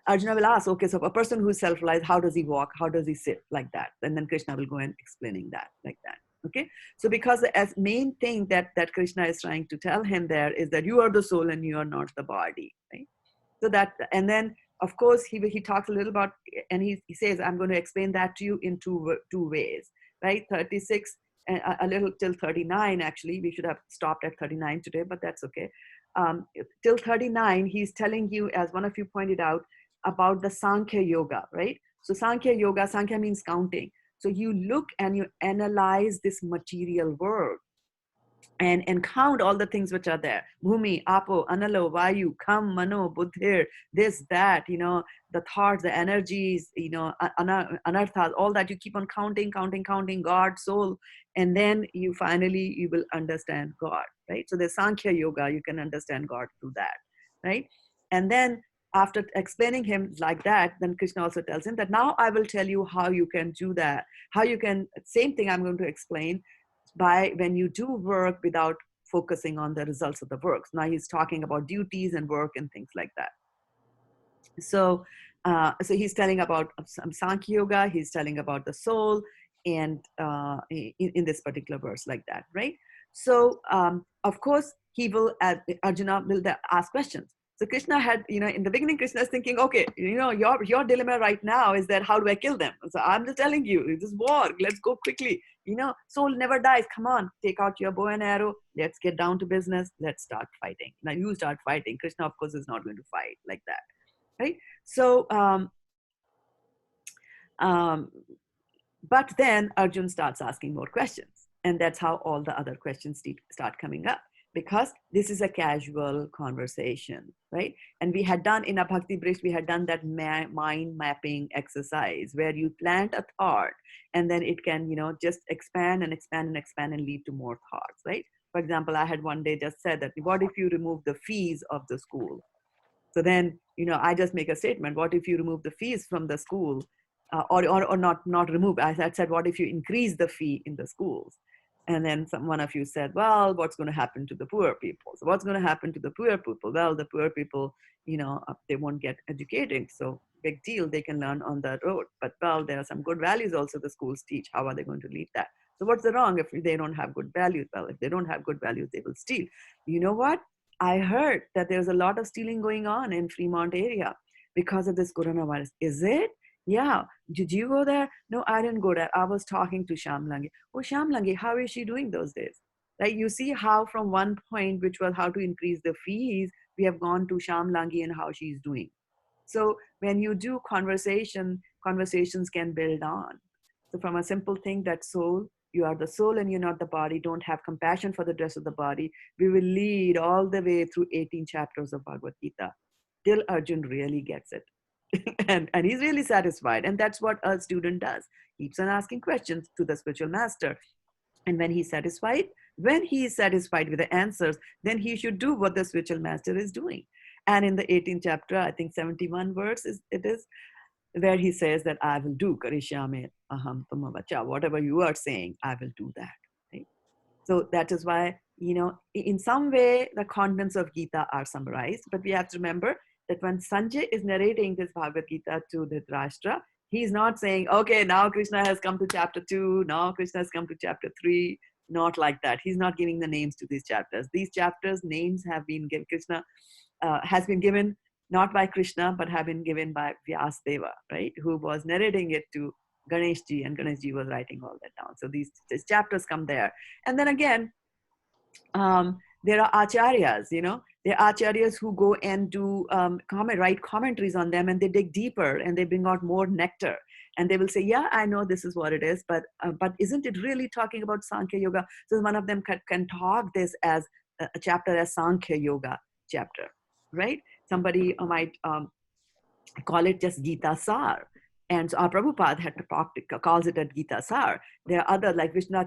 Arjuna will ask, okay, so a person who's self-realized, how does he walk? How does he sit? Like that. And then Krishna will go and explaining that like that. Okay. So because the main thing that Krishna is trying to tell him there is that you are the soul and you are not the body, right? So that, and then of course he talks a little about, and he says, I'm going to explain that to you in two ways, right? 36 and a little till 39, actually. We should have stopped at 39 today, but that's okay. Till 39, he's telling you, as one of you pointed out, about the Sankhya Yoga, right? So Sankhya Yoga, Sankhya means counting. So you look and you analyze this material world and count all the things which are there. Bhumi, Apo, Analo, Vayu, Kam, Mano, Buddhir, this, that, the thoughts, the energies, anarthas, all that you keep on counting, God, soul, and then you will understand God, right? So there's Sankhya Yoga, you can understand God through that, right? And then after explaining him like that, then Krishna also tells him that now I will tell you how you can do that, how you can, same thing I'm going to explain, by when you do work without focusing on the results of the work. Now he's talking about duties and work and things like that. So he's telling about some Sankhya Yoga, he's telling about the soul, and in this particular verse like that, right? So of course Arjuna will ask questions. So Krishna had, in the beginning, Krishna is thinking, okay, your dilemma right now is that how do I kill them? So I'm just telling you, it's this war, let's go quickly. Soul never dies. Come on, take out your bow and arrow. Let's get down to business. Let's start fighting. Now you start fighting. Krishna, of course, is not going to fight like that, right? So, but then Arjun starts asking more questions, and that's how all the other questions start coming up. Because this is a casual conversation, right? And we had done in a Bhakti Bridge, we had done that mind mapping exercise where you plant a thought and then it can, just expand and expand and expand and lead to more thoughts, right? For example, I had one day just said that, what if you remove the fees of the school? So then, I just make a statement, what if you remove the fees from the school or not remove? I said, what if you increase the fee in the schools? And then one of you said, well, what's going to happen to the poor people? So what's going to happen to the poor people? Well, the poor people, they won't get educated. So big deal, they can learn on the road. But well, there are some good values also the schools teach. How are they going to lead that? So what's the wrong if they don't have good values? Well, if they don't have good values, they will steal. You know what? I heard that there's a lot of stealing going on in Fremont area because of this coronavirus. Is it? Yeah. Did you go there? No, I didn't go there. I was talking to Shamlangi. Oh, Shamlangi, how is she doing those days? Like, you see how from one point, which was how to increase the fees, we have gone to Shamlangi and how she's doing. So when you do conversations can build on. So from a simple thing that soul, you are the soul and you're not the body, don't have compassion for the dress of the body, we will lead all the way through 18 chapters of Bhagavad Gita till Arjun really gets it. and he's really satisfied. And that's what a student does. Keeps on asking questions to the spiritual master. And when he's satisfied, with the answers, then he should do what the spiritual master is doing. And in the 18th chapter, I think 71 verse it is, where he says that I will do karishyame aham tamavacha. Whatever you are saying, I will do that. Right? So that is why, in some way, the contents of Gita are summarized. But we have to remember that when Sanjay is narrating this Bhagavad Gita to Dhritarashtra, he's not saying, okay, now Krishna has come to chapter 2, now Krishna has come to chapter 3. Not like that. He's not giving the names to these chapters. These chapters' names have been given, Krishna has been given not by Krishna, but have been given by Vyasdeva, right? Who was narrating it to Ganeshji, and Ganeshji was writing all that down. So these chapters come there. And then again, there are acharyas, there are acharyas who go and do write commentaries on them, and they dig deeper and they bring out more nectar. And they will say, yeah, I know this is what it is, but isn't it really talking about Sankhya Yoga? So one of them can talk this as a chapter as Sankhya Yoga chapter, right? Somebody might call it just Gita Sar. And so our Prabhupada had calls it at Gita Sar. There are other, like Vishnu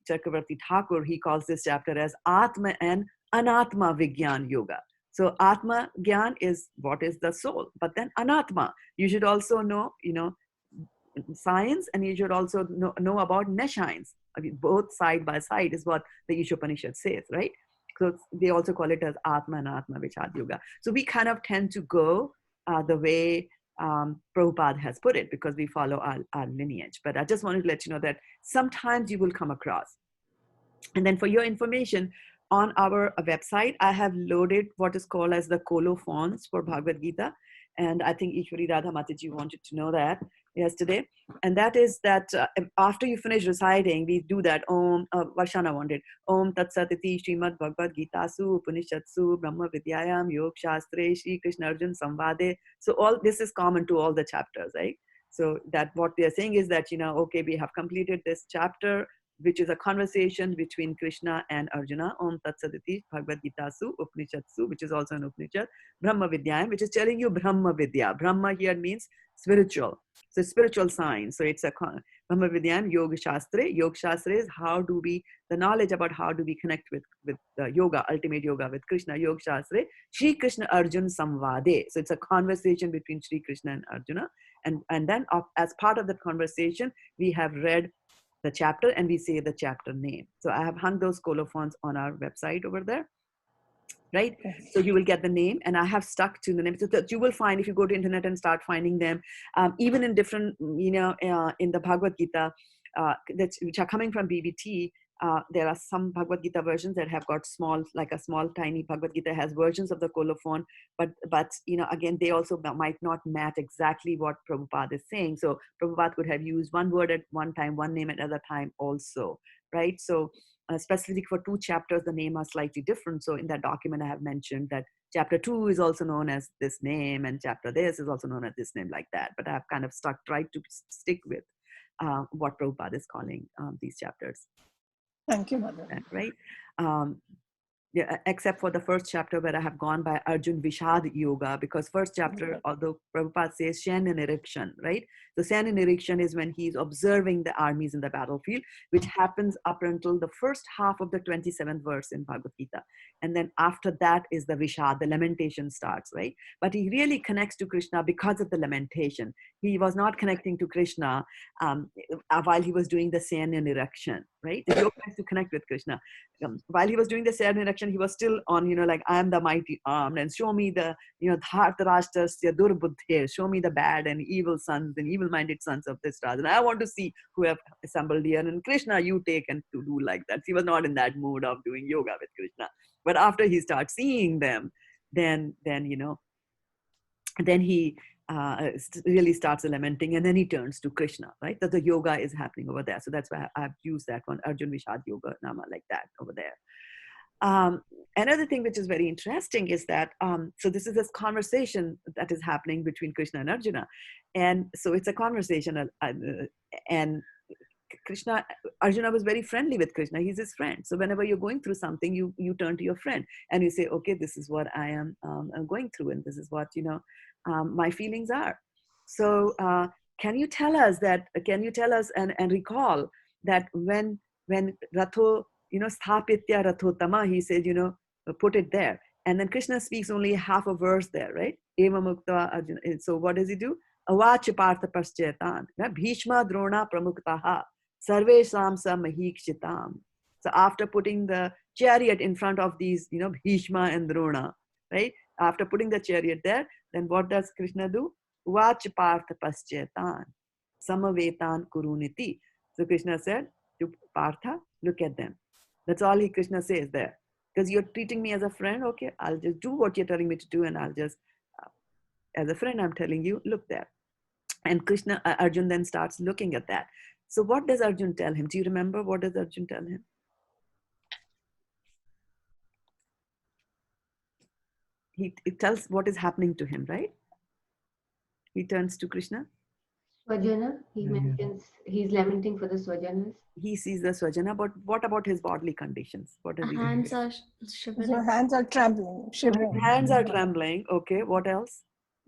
Chakravarti Thakur, he calls this chapter as Atma and Anatma Vigyan Yoga. So Atma Gyan is what is the soul, but then Anatma, you should also know, science, and you should also know about nescience. I mean, both side by side is what the Ishopanishad says, right? So they also call it as Atma and Atma Vichad Yoga. So we kind of tend to go the way Prabhupada has put it, because we follow our lineage. But I just wanted to let you know that sometimes you will come across. And then for your information, on our website, I have loaded what is called as the colophons for Bhagavad Gita. And I think Ishwari Radha Mataji wanted to know that yesterday. And that is that after you finish reciting, we do that. Om, Varshana wanted. Om Tat Sat Iti Srimad Bhagavad Gita Su Upanishatsu Brahma Vidyayam Yog Shastre Shri Krishna Arjun Samvade. So all this is common to all the chapters, right? So that what they are saying is that, okay, we have completed this chapter, which is a conversation between Krishna and Arjuna. Om Tat Sat Iti Bhagavad Gita Su Upanishatsu, which is also an Upanishad. Brahma Vidyayam, which is telling you Brahma Vidya. Brahma here means spiritual. So spiritual science. So it's a Brahma Vidyayam Yoga Shastra. Yoga Shastra is the knowledge about how do we connect with yoga, ultimate yoga with Krishna. Yoga Shastra. Shri Krishna Arjun Samvade. So it's a conversation between Shri Krishna and Arjuna. And then as part of that conversation, we have read the chapter and we say the chapter name. So I have hung those colophons on our website over there. Right? So you will get the name, and I have stuck to the name. So that you will find, if you go to internet and start finding them, even in different, in the Bhagavad Gita, which are coming from BBT, there are some Bhagavad Gita versions that have got a small tiny Bhagavad Gita has versions of the colophon, but again, they also might not match exactly what Prabhupada is saying. So Prabhupada could have used one word at one time, one name at another time also, right? So specifically for 2 chapters, the name are slightly different. So in that document, I have mentioned that chapter 2 is also known as this name, and chapter this is also known as this name, like that. But I have kind of tried to stick with what Prabhupada is calling these chapters. Thank you, Mother. Right? Yeah, except for the first chapter where I have gone by Arjun Vishad Yoga, because first chapter, although Prabhupada says Shen Nirikshan, right? So Shen Nirikshan is when he's observing the armies in the battlefield, which happens up until the first half of the 27th verse in Bhagavad Gita. And then after that is the Vishad, the lamentation starts, right? But he really connects to Krishna because of the lamentation. He was not connecting to Krishna while he was doing the Shen Nirikshan, right? The yoga is to connect with Krishna. While he was doing the Shen Nirikshan, he was still on, like, I am the mighty armed, and show me the, Dhartarashtrasya Durbuddhe, show me the bad and evil sons and evil-minded sons of this Raj. And I want to see who have assembled here. And Krishna, you take and to do like that. He was not in that mood of doing yoga with Krishna. But after he starts seeing them, then he really starts lamenting, and then he turns to Krishna, right? That the yoga is happening over there. So that's why I've used that one, Arjun Vishad Yoga Nama, like that over there. Another thing which is very interesting is that, so this is this conversation that is happening between Krishna and Arjuna. And so it's a conversation, and Arjuna was very friendly with Krishna. He's his friend. So whenever you're going through something, you turn to your friend and you say, okay, this is what I am going through, and this is what, my feelings are. So can you tell us and recall that when Ratho, Sthapitya Rathotama, he said, put it there. And then Krishna speaks only half a verse there, right? Eva Mukta Arjuna. So what does he do? Avacha Partha Paschetan. Bhishma Drona Pramuktaha. Sarvesham sa Mahikshitam. So after putting the chariot in front of these, Bhishma and Drona, right? After putting the chariot there, then what does Krishna do? Vacha Partha Paschetan. Samavetan Kuruniti. So Krishna said to Partha, look at them. That's all Krishna says there. Because you're treating me as a friend, okay, I'll just do what you're telling me to do, and I'll just, as a friend, I'm telling you, look there. And Arjun then starts looking at that. So what does Arjun tell him? Do you remember what does Arjun tell him? It tells what is happening to him, right? He turns to Krishna. Swajana, he mentions he's lamenting for the Swajanas. He sees the Swajana, but what about his bodily conditions? What does he do? Hands are shivering. So hands are trembling, shivering. Hands are trembling. Okay, what else?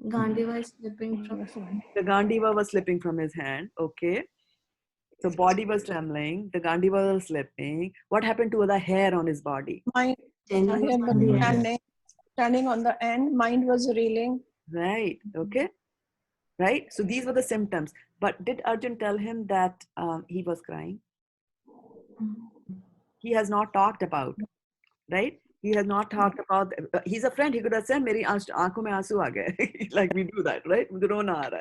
Gandiva is slipping from the Gandiva was slipping from his hand. Okay. So body was trembling, the Gandiva was slipping. What happened to the hair on his body? Mind was standing on the end, mind was reeling. Right, okay. Right, so these were the symptoms. But did Arjun tell him that he was crying? He has not talked about, right? He has not talked about, he's a friend, he could have said, Meri aankhon mein aansu aa gaye. Like we do that, right?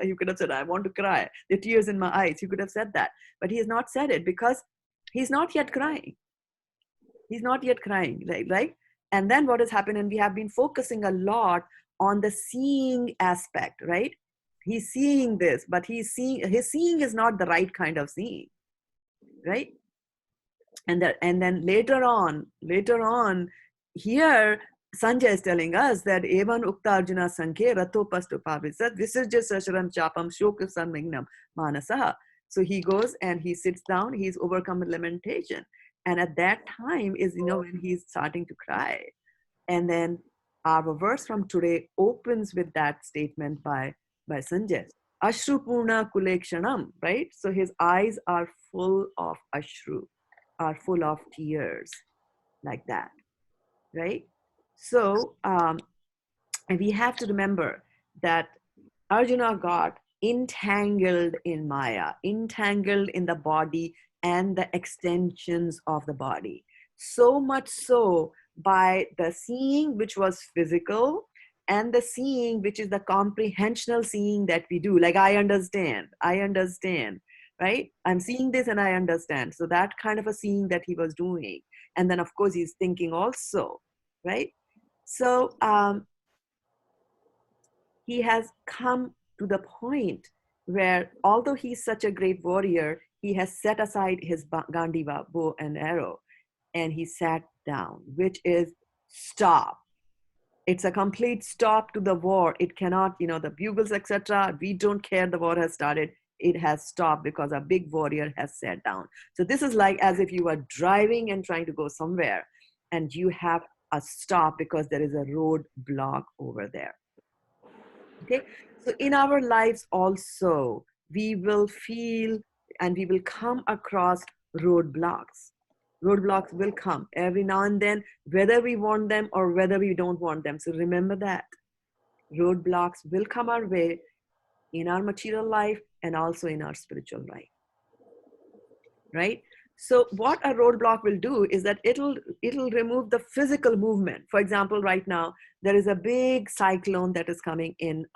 He could have said, I want to cry. There are tears in my eyes. He could have said that. But he has not said it because he's not yet crying. He's not yet crying, right? And then what has happened, and we have been focusing a lot on the seeing aspect, right? He's seeing this, but his seeing is not the right kind of seeing, right? And then later on, here Sanjay is telling us that Evan Ukta Arjuna Sankhe Rathopastupavisat Visirja Sasharam Chapam Shoka Sanmignam Manasaha. So he goes and he sits down, he's overcome with lamentation. And at that time is, when he's starting to cry. And then our verse from today opens with that statement by Sanjay. Ashru Purna Kulekshanam, right? So his eyes are full of ashru, are full of tears, like that, right? So we have to remember that Arjuna got entangled in Maya, entangled in the body and the extensions of the body. So much so by the seeing, which was physical, and the seeing, which is the comprehensional seeing that we do. Like, I understand, right? I'm seeing this and I understand. So that kind of a seeing that he was doing. And then, of course, he's thinking also, right? So he has come to the point where, although he's such a great warrior, he has set aside his Gandiva, bow and arrow, and he sat down, which is stop. It's a complete stop to the war. It cannot, the bugles, etc. We don't care, the war has started. It has stopped because a big warrior has sat down. So this is like as if you were driving and trying to go somewhere, and you have a stop because there is a roadblock over there. Okay, so in our lives also, we will feel and we will come across roadblocks. Roadblocks will come every now and then, whether we want them or whether we don't want them. So remember that roadblocks will come our way in our material life and also in our spiritual life, right? So what a roadblock will do is that it'll remove the physical movement. For example, right now there is a big cyclone that is coming in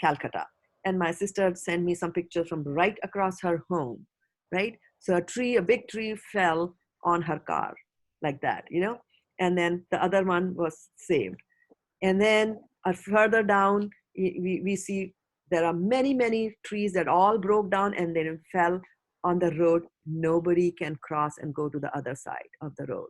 Calcutta, and my sister sent me some pictures from right across her home, right? So a big tree fell on her car like that, and then the other one was saved. And then further down, we see there are many, many trees that all broke down and then fell on the road. Nobody can cross and go to the other side of the road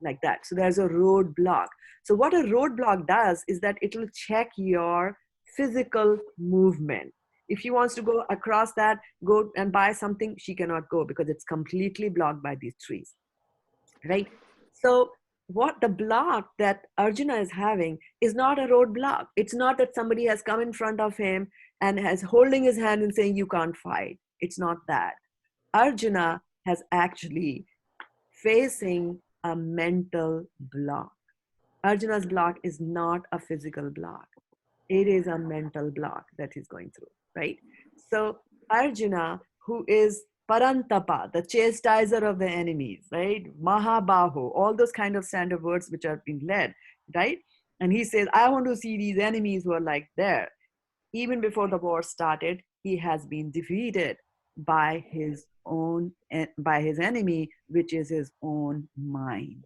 like that. So there's a roadblock. So what a roadblock does is that it will check your physical movement. If she wants to go across that, go and buy something, she cannot go because it's completely blocked by these trees, right? So what the block that Arjuna is having is not a roadblock. It's not that somebody has come in front of him and has holding his hand and saying, you can't fight. It's not that. Arjuna has actually facing a mental block. Arjuna's block is not a physical block. It is a mental block that he's going through, right? So Arjuna, who is Parantapa, the chastiser of the enemies, right? Mahabaho, all those kind of standard words which are being led, right? And he says, I want to see these enemies who are like there. Even before the war started, he has been defeated by his enemy, which is his own mind.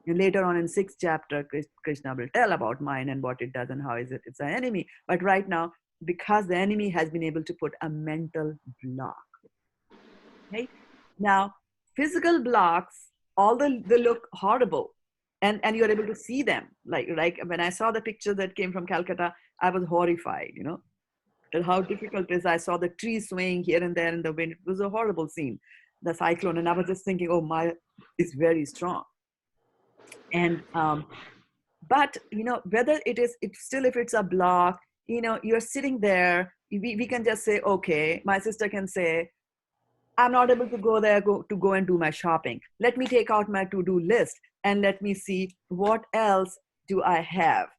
And later on in 6th chapter, Krishna will tell about mind and what it does and how it's an enemy. But right now, because the enemy has been able to put a mental block. Okay? Now, physical blocks, they look horrible. And you're able to see them. Like when I saw the picture that came from Calcutta, I was horrified, and how difficult it is. I saw the trees swaying here and there in the wind. It was a horrible scene, the cyclone. And I was just thinking, oh, it's very strong. And but whether if it's a block, you're sitting there, we can just say, okay, my sister can say, I'm not able to go there to go and do my shopping. Let me take out my to-do list and let me see what else do I have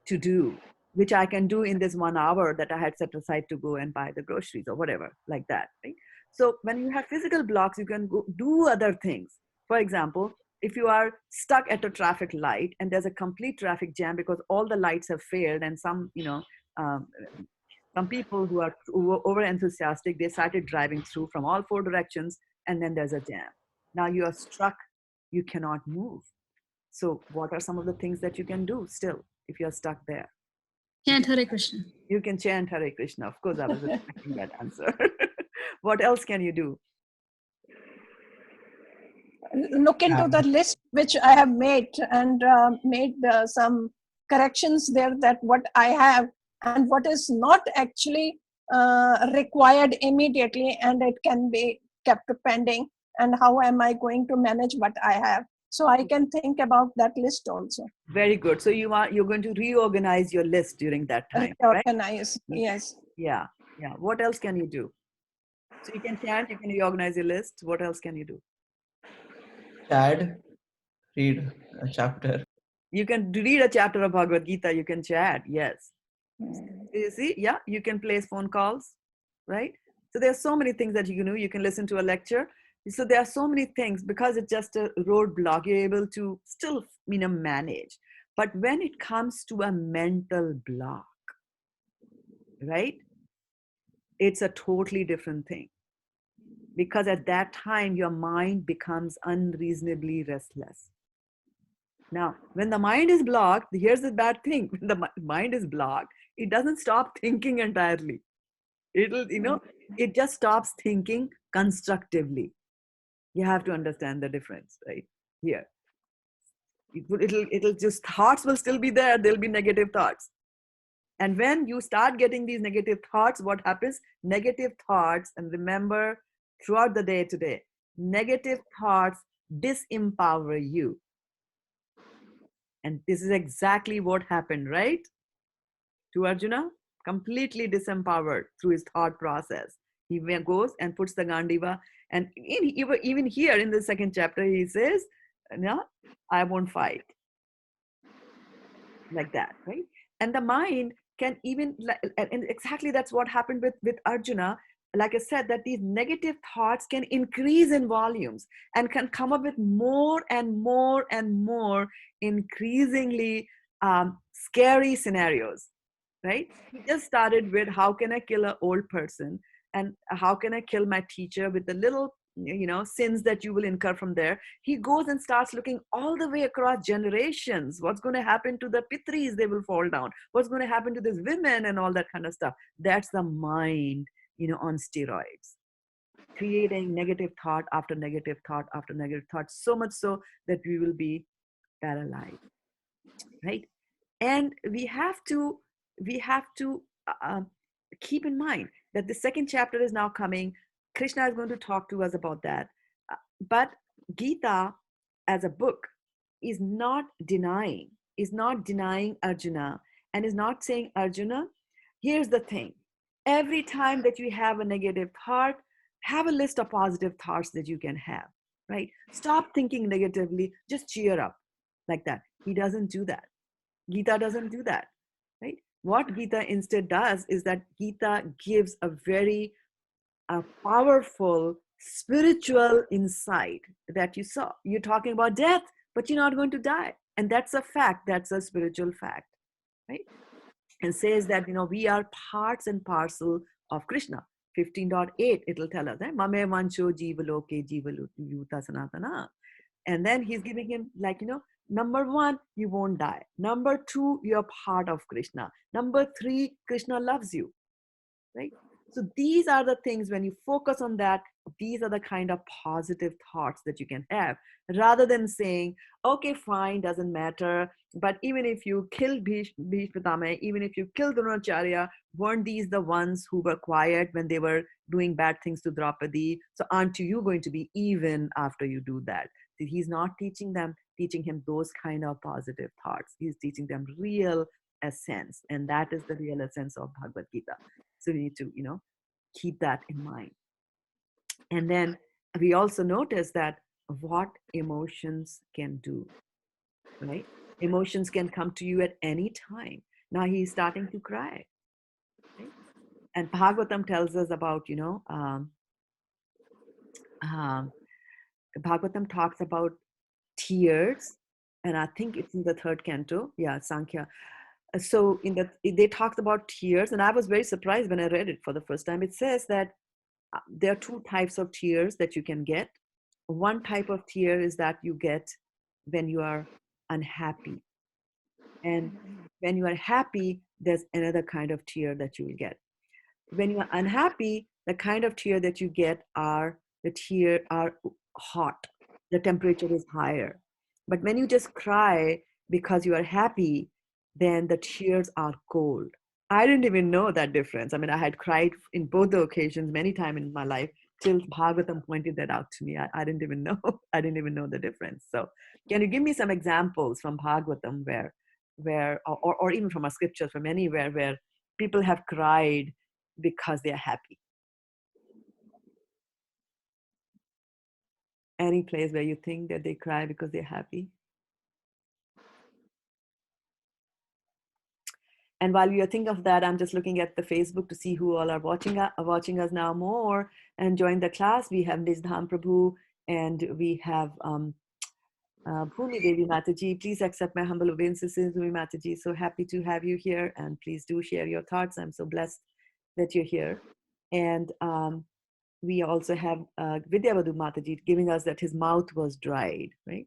to do, which I can do in this 1 hour that I had set aside to go and buy the groceries or whatever, like that, right? So when you have physical blocks, you can go do other things. For example, if you are stuck at a traffic light and there's a complete traffic jam because all the lights have failed, and some people who are over enthusiastic, they started driving through from all 4 directions, and then there's a jam. Now you are struck, you cannot move. So what are some of the things that you can do still if you're stuck there? Chant Hare Krishna. You can chant Hare Krishna. Of course, I was expecting that answer. What else can you do? Look into the list which I have made and made some corrections there, that what I have and what is not actually required immediately, and it can be kept pending, and how am I going to manage what I have. So I can think about that list also. Very good. So you're going to reorganize your list during that time, reorganize, right? Yes. Yeah. What else can you do? So you can chant, you can reorganize your list. What else can you do? Chad, read a chapter. You can read a chapter of Bhagavad Gita. You can chat. Yes. You see? Yeah. You can place phone calls, right? So there are so many things that you can do. You can listen to a lecture. So there are so many things, because it's just a roadblock, you're able to still, manage. But when it comes to a mental block, right? It's a totally different thing. Because at that time, your mind becomes unreasonably restless. Now, when the mind is blocked, here's the bad thing. When the mind is blocked, it doesn't stop thinking entirely. It just stops thinking constructively. You have to understand the difference, right? Here. It'll just, thoughts will still be there. There'll be negative thoughts. And when you start getting these negative thoughts, what happens? Negative thoughts, and remember throughout the day today, negative thoughts disempower you. And this is exactly what happened, right? To Arjuna, completely disempowered through his thought process. He goes and puts the Gandiva, and even here in the second chapter, he says, no, I won't fight. Like that, right? And the mind can even, and exactly that's what happened with Arjuna. Like I said, that these negative thoughts can increase in volumes and can come up with more and more and more increasingly scary scenarios, right? He just started with, how can I kill an old person, and how can I kill my teacher, with the little sins that you will incur from there. He goes and starts looking all the way across generations. What's going to happen to the pitris? They will fall down. What's going to happen to these women and all that kind of stuff? That's the mind, on steroids, creating negative thought after negative thought after negative thought, so much so that we will be paralyzed, right? And we have to uh, keep in mind that the second chapter is now coming. Krishna is going to talk to us about that. But Gita as a book is not denying Arjuna, and is not saying, Arjuna, here's the thing. Every time that you have a negative thought, have a list of positive thoughts that you can have, right? Stop thinking negatively, just cheer up, like that. He doesn't do that. Gita doesn't do that, right? What Gita instead does is that Gita gives a very powerful spiritual insight that you're talking about death, but you're not going to die. And that's a fact, that's a spiritual fact, right? And says that, we are parts and parcel of Krishna. 15.8, it'll tell us, Mame Vancho Jivaloke Jivaluta Sanatana. And then he's giving him, number one, you won't die. Number two, you're part of Krishna. Number three, Krishna loves you, right? So these are the things, when you focus on that, these are the kind of positive thoughts that you can have, rather than saying, okay, fine, doesn't matter. But even if you kill Bhishma, even if you kill Dronacharya, weren't these the ones who were quiet when they were doing bad things to Draupadi? So aren't you going to be even after you do that? He's not teaching him those kind of positive thoughts. He's teaching them real essence. And that is the real essence of Bhagavad Gita. So we need to, keep that in mind. And then we also notice that what emotions can do, right? Emotions can come to you at any time. Now he's starting to cry, right? And Bhagavatam tells us about, Bhagavatam talks about tears, and I think it's in the third canto. Yeah, Sankhya. So they talked about tears, and I was very surprised when I read it for the first time. It says that there are two types of tears that you can get. One type of tear is that you get when you are unhappy, and when you are happy, there's another kind of tear that you will get. When you are unhappy, the kind of tear that you get are hot. The temperature is higher. But when you just cry because you are happy, then the tears are cold. I didn't even know that difference. I mean, I had cried in both the occasions many times in my life till Bhagavatam pointed that out to me. I didn't even know. I didn't even know the difference. So can you give me some examples from Bhagavatam or even from our scriptures, from anywhere where people have cried because they are happy? Any place where you think that they cry because they're happy? And while you think of that, I'm just looking at the Facebook to see who all are watching us now more and join the class. We have Nizdham Prabhu, and we have Bhumi Devi Mataji. Please accept my humble obeisances, Bhumi Mataji. So happy to have you here, and please do share your thoughts. I'm so blessed that you're here. And we also have Vidyavadhu Mataji giving us that his mouth was dried, right?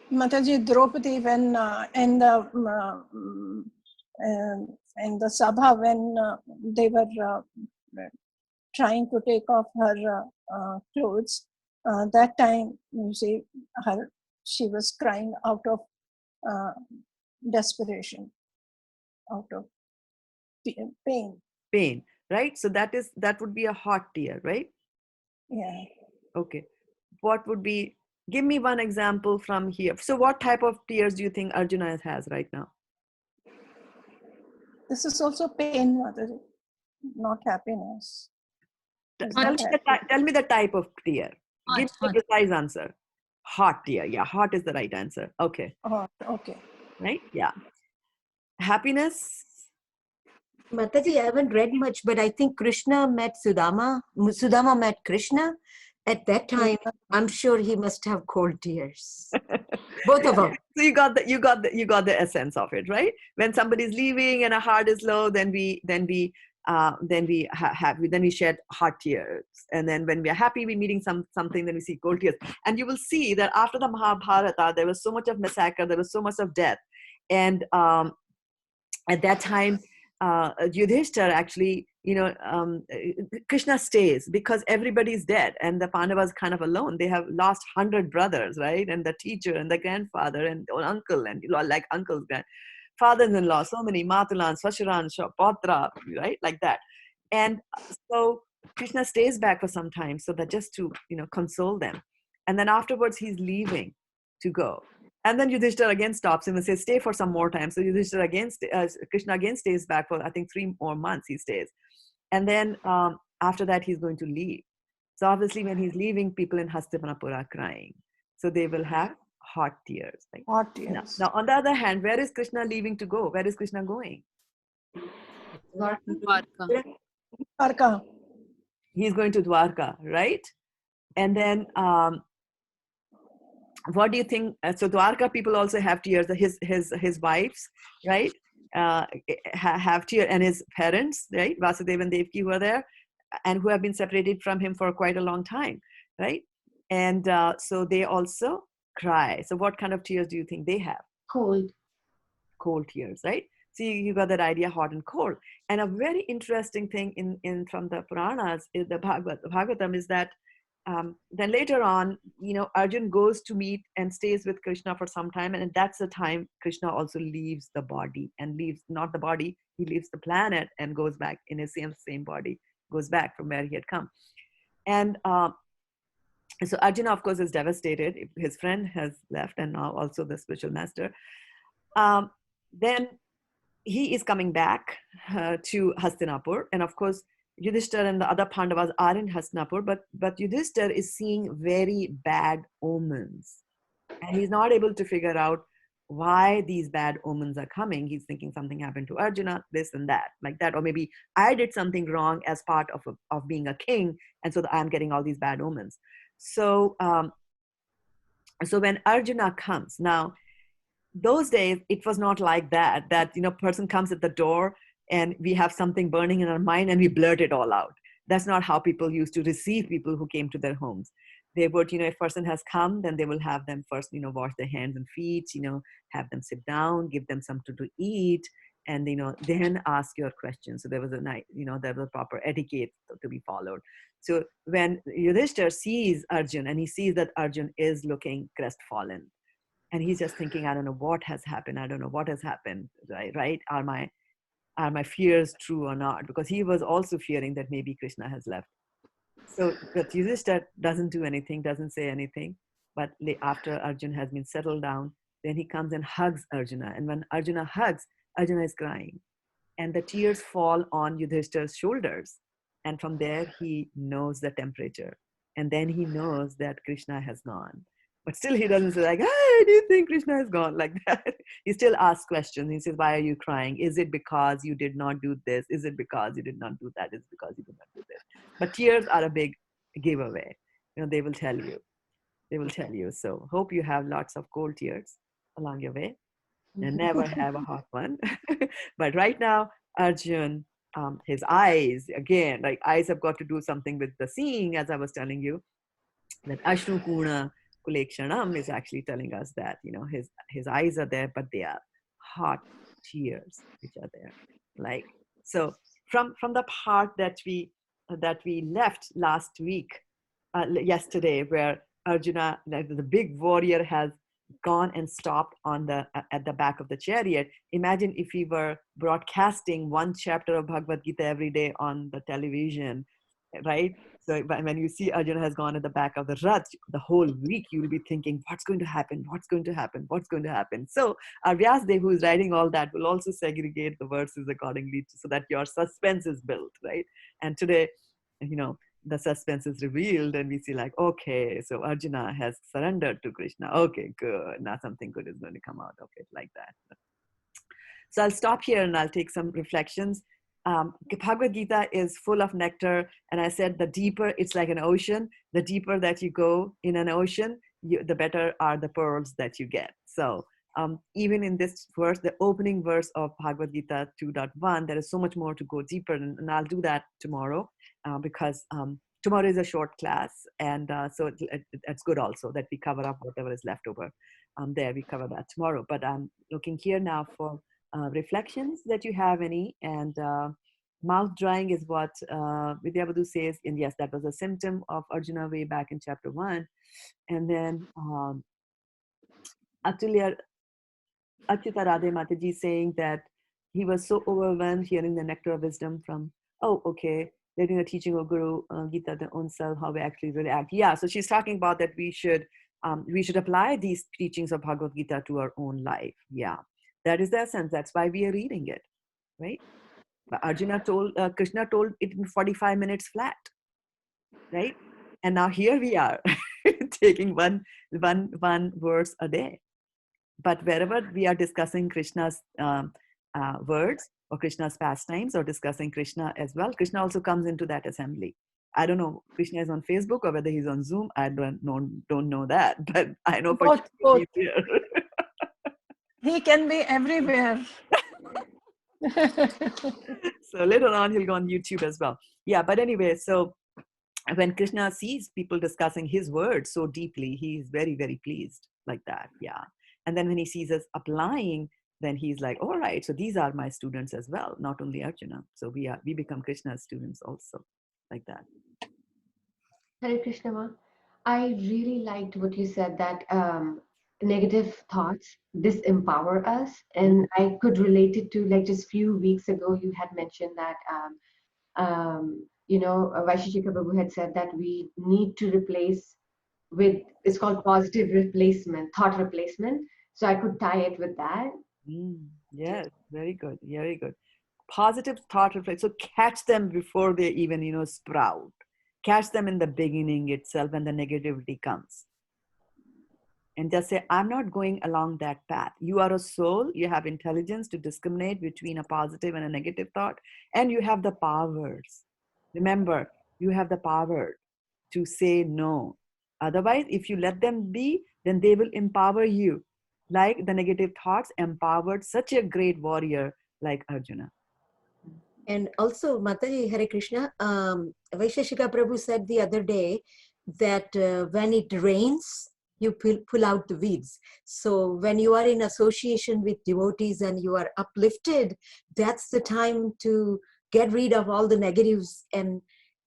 Mataji, Draupadi, when in the Sabha, when they were trying to take off her clothes, that time, you see, she was crying out of desperation, out of pain. Pain, right? So that would be a hot tear, right? Yeah. Okay. What would be Give me one example from here. So what type of tears do you think Arjuna has right now? This is also pain, Mataji, not happiness. He's Tell not me, happy. tell me the type of tear. Give me Hot. the precise answer. Hot tear. Yeah, hot is the right answer. Okay. Oh, okay. Right? Yeah. Happiness. Mataji, I haven't read much, but I think Krishna met Sudama. Sudama met Krishna. At that time, I'm sure he must have cold tears. Both of them. So you got the essence of it, right? When somebody's leaving and our heart is low, then we shed hot tears, and then when we are happy, we're meeting something, then we see cold tears. And you will see that after the Mahabharata, there was so much of massacre, there was so much of death, and at that time, Yudhishthira actually, Krishna stays because everybody's dead and the Pandavas kind of alone. They have lost 100 brothers, right? And the teacher and the grandfather and uncle and like uncles, fathers-in-law, so many Matulan, Swashuran, Patra, right? Like that. And so Krishna stays back for some time so that just to, console them. And then afterwards he's leaving to go. And then Yudhishthira again stops him and says, stay for some more time. So Yudhishthira again, Krishna again stays back for, I think, 3 more months he stays. And then after that, he's going to leave. So obviously when he's leaving, people in Hastinapura are crying. So they will have hot tears. Right? Hot tears. Now, on the other hand, where is Krishna leaving to go? Where is Krishna going? Dwarka. He's going to Dwarka, right? And then what do you think? So Dwarka people also have tears. His wives, right, have tears, and his parents, right, Vasudeva and Devaki, who are there, and who have been separated from him for quite a long time, right? And so they also cry. So what kind of tears do you think they have? Cold tears, right? So you got that idea, hot and cold. And a very interesting thing in from the Puranas, is the Bhagavatam, is that then later on, Arjun goes to meet and stays with Krishna for some time, and that's the time Krishna also leaves the body, and leaves not the body, he leaves the planet and goes back in his same body, goes back from where he had come. And so Arjuna, of course, is devastated. His friend has left, and now also the spiritual master. Then he is coming back to Hastinapur, and of course Yudhishthira and the other Pandavas are in Hastinapur, but Yudhishthira is seeing very bad omens, and he's not able to figure out why these bad omens are coming. He's thinking something happened to Arjuna, this and that, like that, or maybe I did something wrong as part of being a king, and so I'm getting all these bad omens. So so when Arjuna comes now, those days it was not like that person comes at the door and we have something burning in our mind and we blurt it all out. That's not how people used to receive people who came to their homes. They would, if person has come, then they will have them first, wash their hands and feet, have them sit down, give them something to eat, and, then ask your questions. So there was there was a proper etiquette to be followed. So when Yudhishthira sees Arjun and he sees that Arjun is looking crestfallen, and he's just thinking, I don't know what has happened. I don't know what has happened, right? Are my fears true or not? Because he was also fearing that maybe Krishna has left. So but Yudhishthira doesn't do anything, doesn't say anything. But after Arjuna has been settled down, then he comes and hugs Arjuna. And when Arjuna hugs, Arjuna is crying. And the tears fall on Yudhishthira's shoulders. And from there, he knows the temperature. And then he knows that Krishna has gone. But still he doesn't say like, hey, do you think Krishna has gone, like that? He still asks questions. He says, why are you crying? Is it because you did not do this? Is it because you did not do that? Is it because you did not do this? But tears are a big giveaway. They will tell you. They will tell you. So hope you have lots of cold tears along your way and never have a hot one. But right now, Arjun, his eyes, again, like eyes have got to do something with the seeing, as I was telling you, that Ashnu Purna Kulekshanam is actually telling us that, his eyes are there, but they are hot tears which are there. Like, so from the part that we left last week, yesterday, where Arjuna, the big warrior, has gone and stopped at the back of the chariot. Imagine if we were broadcasting one chapter of Bhagavad Gita every day on the television, right? So when you see Arjuna has gone at the back of the Rath, the whole week you'll be thinking, what's going to happen? What's going to happen? What's going to happen? So our Vyasdev, who is writing all that, will also segregate the verses accordingly so that your suspense is built, right? And today, the suspense is revealed and we see like, okay, so Arjuna has surrendered to Krishna. Okay, good. Now something good is going to come out of it, like that. So I'll stop here and I'll take some reflections. Bhagavad Gita is full of nectar. And I said the deeper, it's like an ocean. The deeper that you go in an ocean, the better are the pearls that you get. So even in this verse, the opening verse of Bhagavad Gita 2.1, there is so much more to go deeper. And I'll do that tomorrow because tomorrow is a short class. And so it's good also that we cover up whatever is left over there. We cover that tomorrow. But I'm looking here now for reflections that you have any. And mouth drying is what Vidyavadhu says. And yes, that was a symptom of Arjuna way back in chapter 1. And then Atulya Achyuta Radhe Mataji saying that he was so overwhelmed hearing the nectar of wisdom from, letting the teaching of Guru Gita, the own self, how we actually really act. Yeah, so she's talking about that we should apply these teachings of Bhagavad Gita to our own life. Yeah, that is the essence. That's why we are reading it, right? But Krishna told it in 45 minutes flat, right? And now here we are taking one verse a day. But wherever we are discussing Krishna's words or Krishna's pastimes or discussing Krishna as well, Krishna also comes into that assembly. I don't know, Krishna is on Facebook or whether he's on Zoom. I don't know that, but I know for sure he's here. He can be everywhere. So later on, he'll go on YouTube as well. Yeah, but anyway, so when Krishna sees people discussing his words so deeply, he's very, very pleased like that. Yeah. And then when he sees us applying, then he's like, all right, so these are my students as well, not only Arjuna. So we become Krishna's students also, like that. Hare Krishna Ma. I really liked what you said, that negative thoughts disempower us. And I could relate it to, like, just few weeks ago, you had mentioned that, Vaisheshika Prabhu had said that we need to replace with, it's called positive replacement, thought replacement. So I could tie it with that. Yes, very good, very good. Positive thought replacement. So catch them before they even, sprout. Catch them in the beginning itself when the negativity comes. And just say, I'm not going along that path. You are a soul. You have intelligence to discriminate between a positive and a negative thought. And you have the powers. Remember, you have the power to say no. Otherwise, if you let them be, then they will empower you. Like the negative thoughts empowered such a great warrior like Arjuna. And also, Mataji, Hare Krishna, Vaisheshika Prabhu said the other day that when it rains, you pull out the weeds. So when you are in association with devotees and you are uplifted, that's the time to get rid of all the negatives and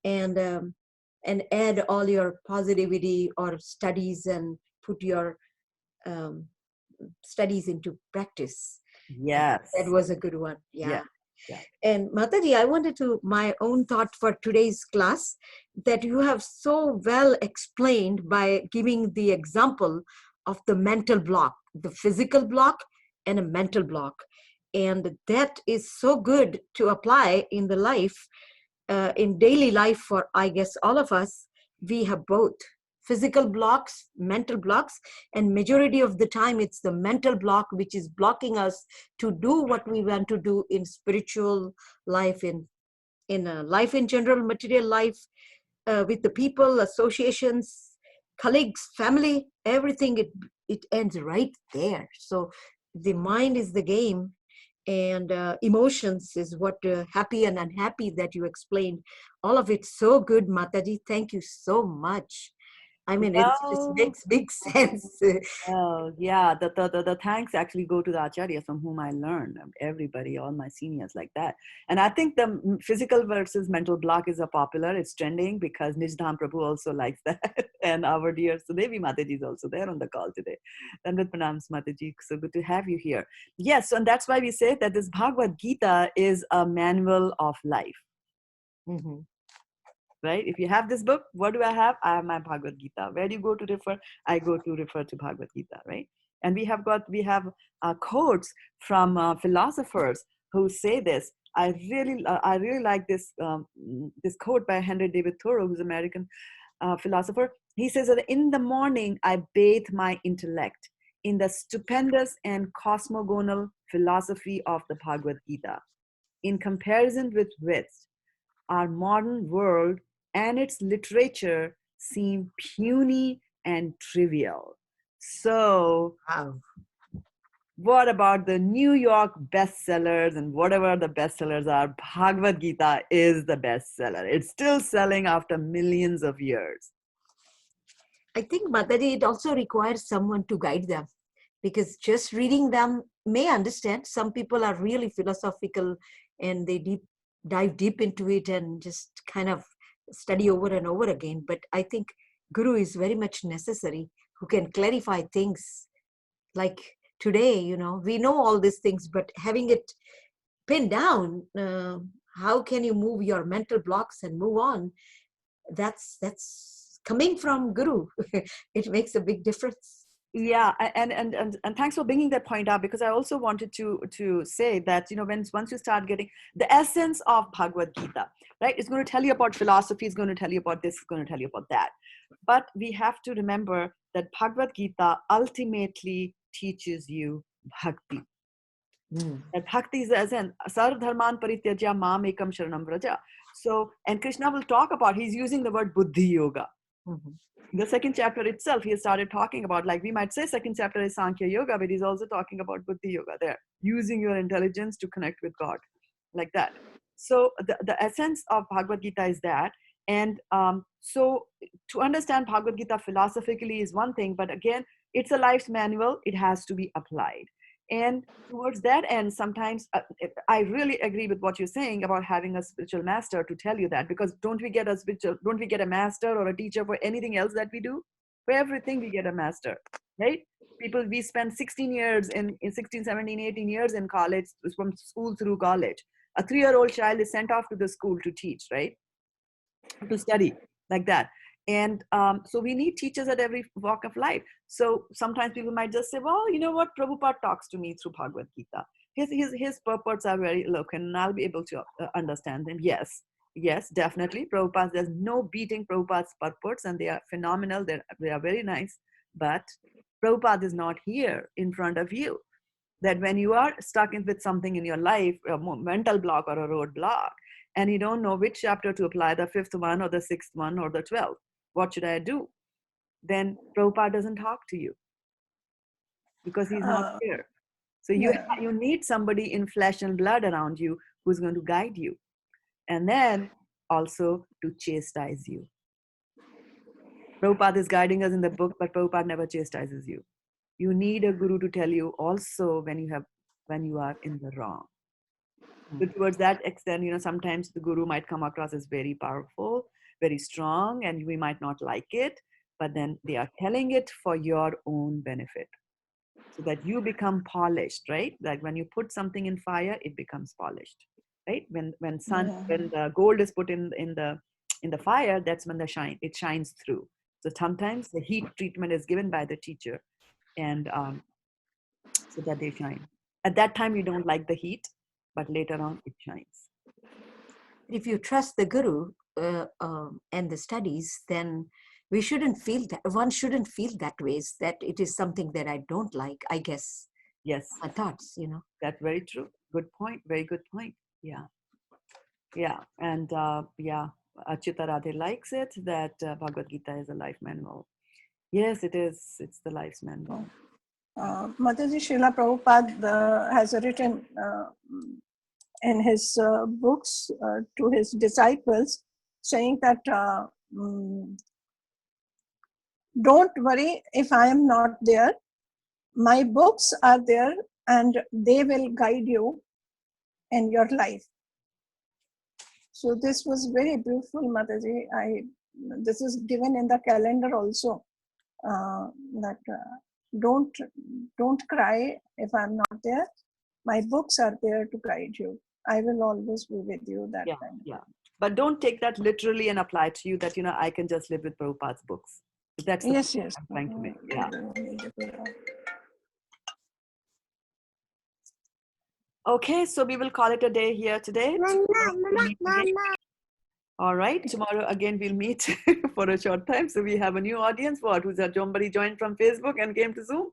add all your positivity or studies and put your studies into practice. Yes. That was a good one. Yeah. Yeah. And Mataji, I wanted to, my own thought for today's class, that you have so well explained by giving the example of the mental block, the physical block and a mental block. And that is so good to apply in the life, in daily life for, I guess, all of us. We have both physical blocks, mental blocks, and majority of the time it's the mental block which is blocking us to do what we want to do in spiritual life, in life in general, material life, with the people, associations, colleagues, family, everything, it ends right there. So the mind is the game, and emotions is what happy and unhappy that you explained. All of it so good, Mataji. Thank you so much. I mean, it just makes big sense. Oh, yeah. The thanks actually go to the acharyas from whom I learned. Everybody, all my seniors like that. And I think the physical versus mental block is a popular. It's trending because Nijdham Prabhu also likes that. And our dear Sudevi Mataji is also there on the call today. Dandat Pranams Mataji. So good to have you here. Yes, and that's why we say that this Bhagavad Gita is a manual of life. Mm-hmm. right? If you have this book, what do I have? I have my Bhagavad Gita. Where do you go to refer? I go to refer to Bhagavad Gita, right? And we have quotes from philosophers who say this. I really like this quote by Henry David Thoreau, who's an American philosopher. He says that in the morning I bathe my intellect in the stupendous and cosmogonal philosophy of the Bhagavad Gita. In comparison with which our modern world and its literature seem puny and trivial. So, what about the New York bestsellers and whatever the bestsellers are? Bhagavad Gita is the bestseller. It's still selling after millions of years. I think, Mataji, it also requires someone to guide them, because just reading them may understand. Some people are really philosophical and they dive deep into it and just kind of study over and over again. But I think Guru is very much necessary, who can clarify things. Like today, we know all these things, but having it pinned down, how can you move your mental blocks and move on? That's coming from Guru. It makes a big difference. Yeah, and thanks for bringing that point up, because I also wanted to say that once you start getting the essence of Bhagavad Gita, right? It's going to tell you about philosophy, it's going to tell you about this, it's going to tell you about that. But we have to remember that Bhagavad Gita ultimately teaches you bhakti. That bhakti is the essence. Sarv dharman parityajya mam ekam sharanam vraja. So, and Krishna will talk about, he's using the word buddhi yoga. The second chapter itself, he has started talking about, like we might say second chapter is Sankhya Yoga, but he's also talking about Buddhi Yoga there, using your intelligence to connect with God, like that. So the essence of Bhagavad Gita is that. And so to understand Bhagavad Gita philosophically is one thing, but again, it's a life's manual. It has to be applied. And towards that end, sometimes I really agree with what you're saying about having a spiritual master to tell you that, because don't we get a master or a teacher for anything else that we do? For everything we get a master, right? We spend 16 years in 16, 17, 18 years in college, from school through college. A 3-year-old child is sent off to the school to teach, right? To study, like that. And so we need teachers at every walk of life. So sometimes people might just say, well, you know what, Prabhupada talks to me through Bhagavad Gita. His purports are very eloquent, and I'll be able to understand them. Yes, definitely. There's no beating Prabhupada's purports, and they are phenomenal. They are very nice. But Prabhupada is not here in front of you. That when you are stuck with something in your life, a mental block or a roadblock, and you don't know which chapter to apply, the 5th one or the 6th one or the 12th, what should I do? Then Prabhupada doesn't talk to you, because he's not here. So you need somebody in flesh and blood around you who's going to guide you, and then also to chastise you. Prabhupada is guiding us in the book, but Prabhupada never chastises you. You need a guru to tell you also when you are in the wrong. So towards that extent, sometimes the guru might come across as very powerful, very strong, and we might not like it, but then they are telling it for your own benefit, so that you become polished, right? Like when you put something in fire, it becomes polished, right? When the gold is put in the fire, that's when it shines through. So sometimes the heat treatment is given by the teacher, and so that they shine. At that time, you don't like the heat, but later on, it shines. If you trust the Guru and the studies, then one shouldn't feel that way, that it is something that I don't like, I guess. Yes. My thoughts, That's very true. Good point. Very good point. Yeah. Yeah. And Achyuta Radhe likes it, that Bhagavad Gita is a life manual. Yes, it is. It's the life's manual. Mataji, Srila Prabhupada has written in his books to his disciples, saying that don't worry if I am not there. My books are there and they will guide you in your life. So this was very beautiful, Mataji. This is given in the calendar also, that don't cry if I'm not there. My books are there to guide you. I will always be with you. That kind. Yeah. But don't take that literally and apply it to you that, I can just live with Prabhupada's books. That's the Yes, point yes. I'm trying to make. Yeah. Okay, so we will call it a day here today. All right, tomorrow again we'll meet for a short time. So we have a new audience. Who's that? Somebody joined from Facebook and came to Zoom.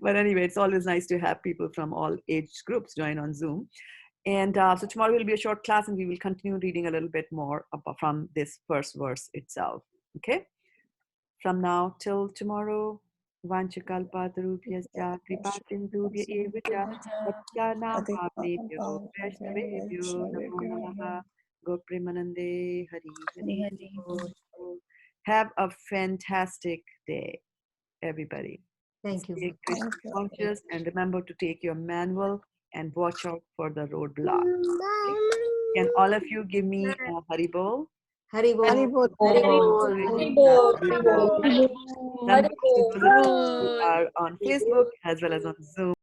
But anyway, it's always nice to have people from all age groups join on Zoom. And so tomorrow will be a short class and we will continue reading a little bit more from this first verse itself. Okay? From now till tomorrow, Vanchakalpatarubhyascha Kripasindhubhya eva cha Patyanam Bhavnebhyo Vaishnavebhyo Namo Namaha Gopremanande Hari Hari Bol. Have a fantastic day, everybody. Thank you. Stay Krishna conscious and remember to take your manual and watch out for the roadblock. Can all of you give me a Haribol? Haribol. Haribol. Dhanbad to those of you who are on Facebook as well as on Zoom.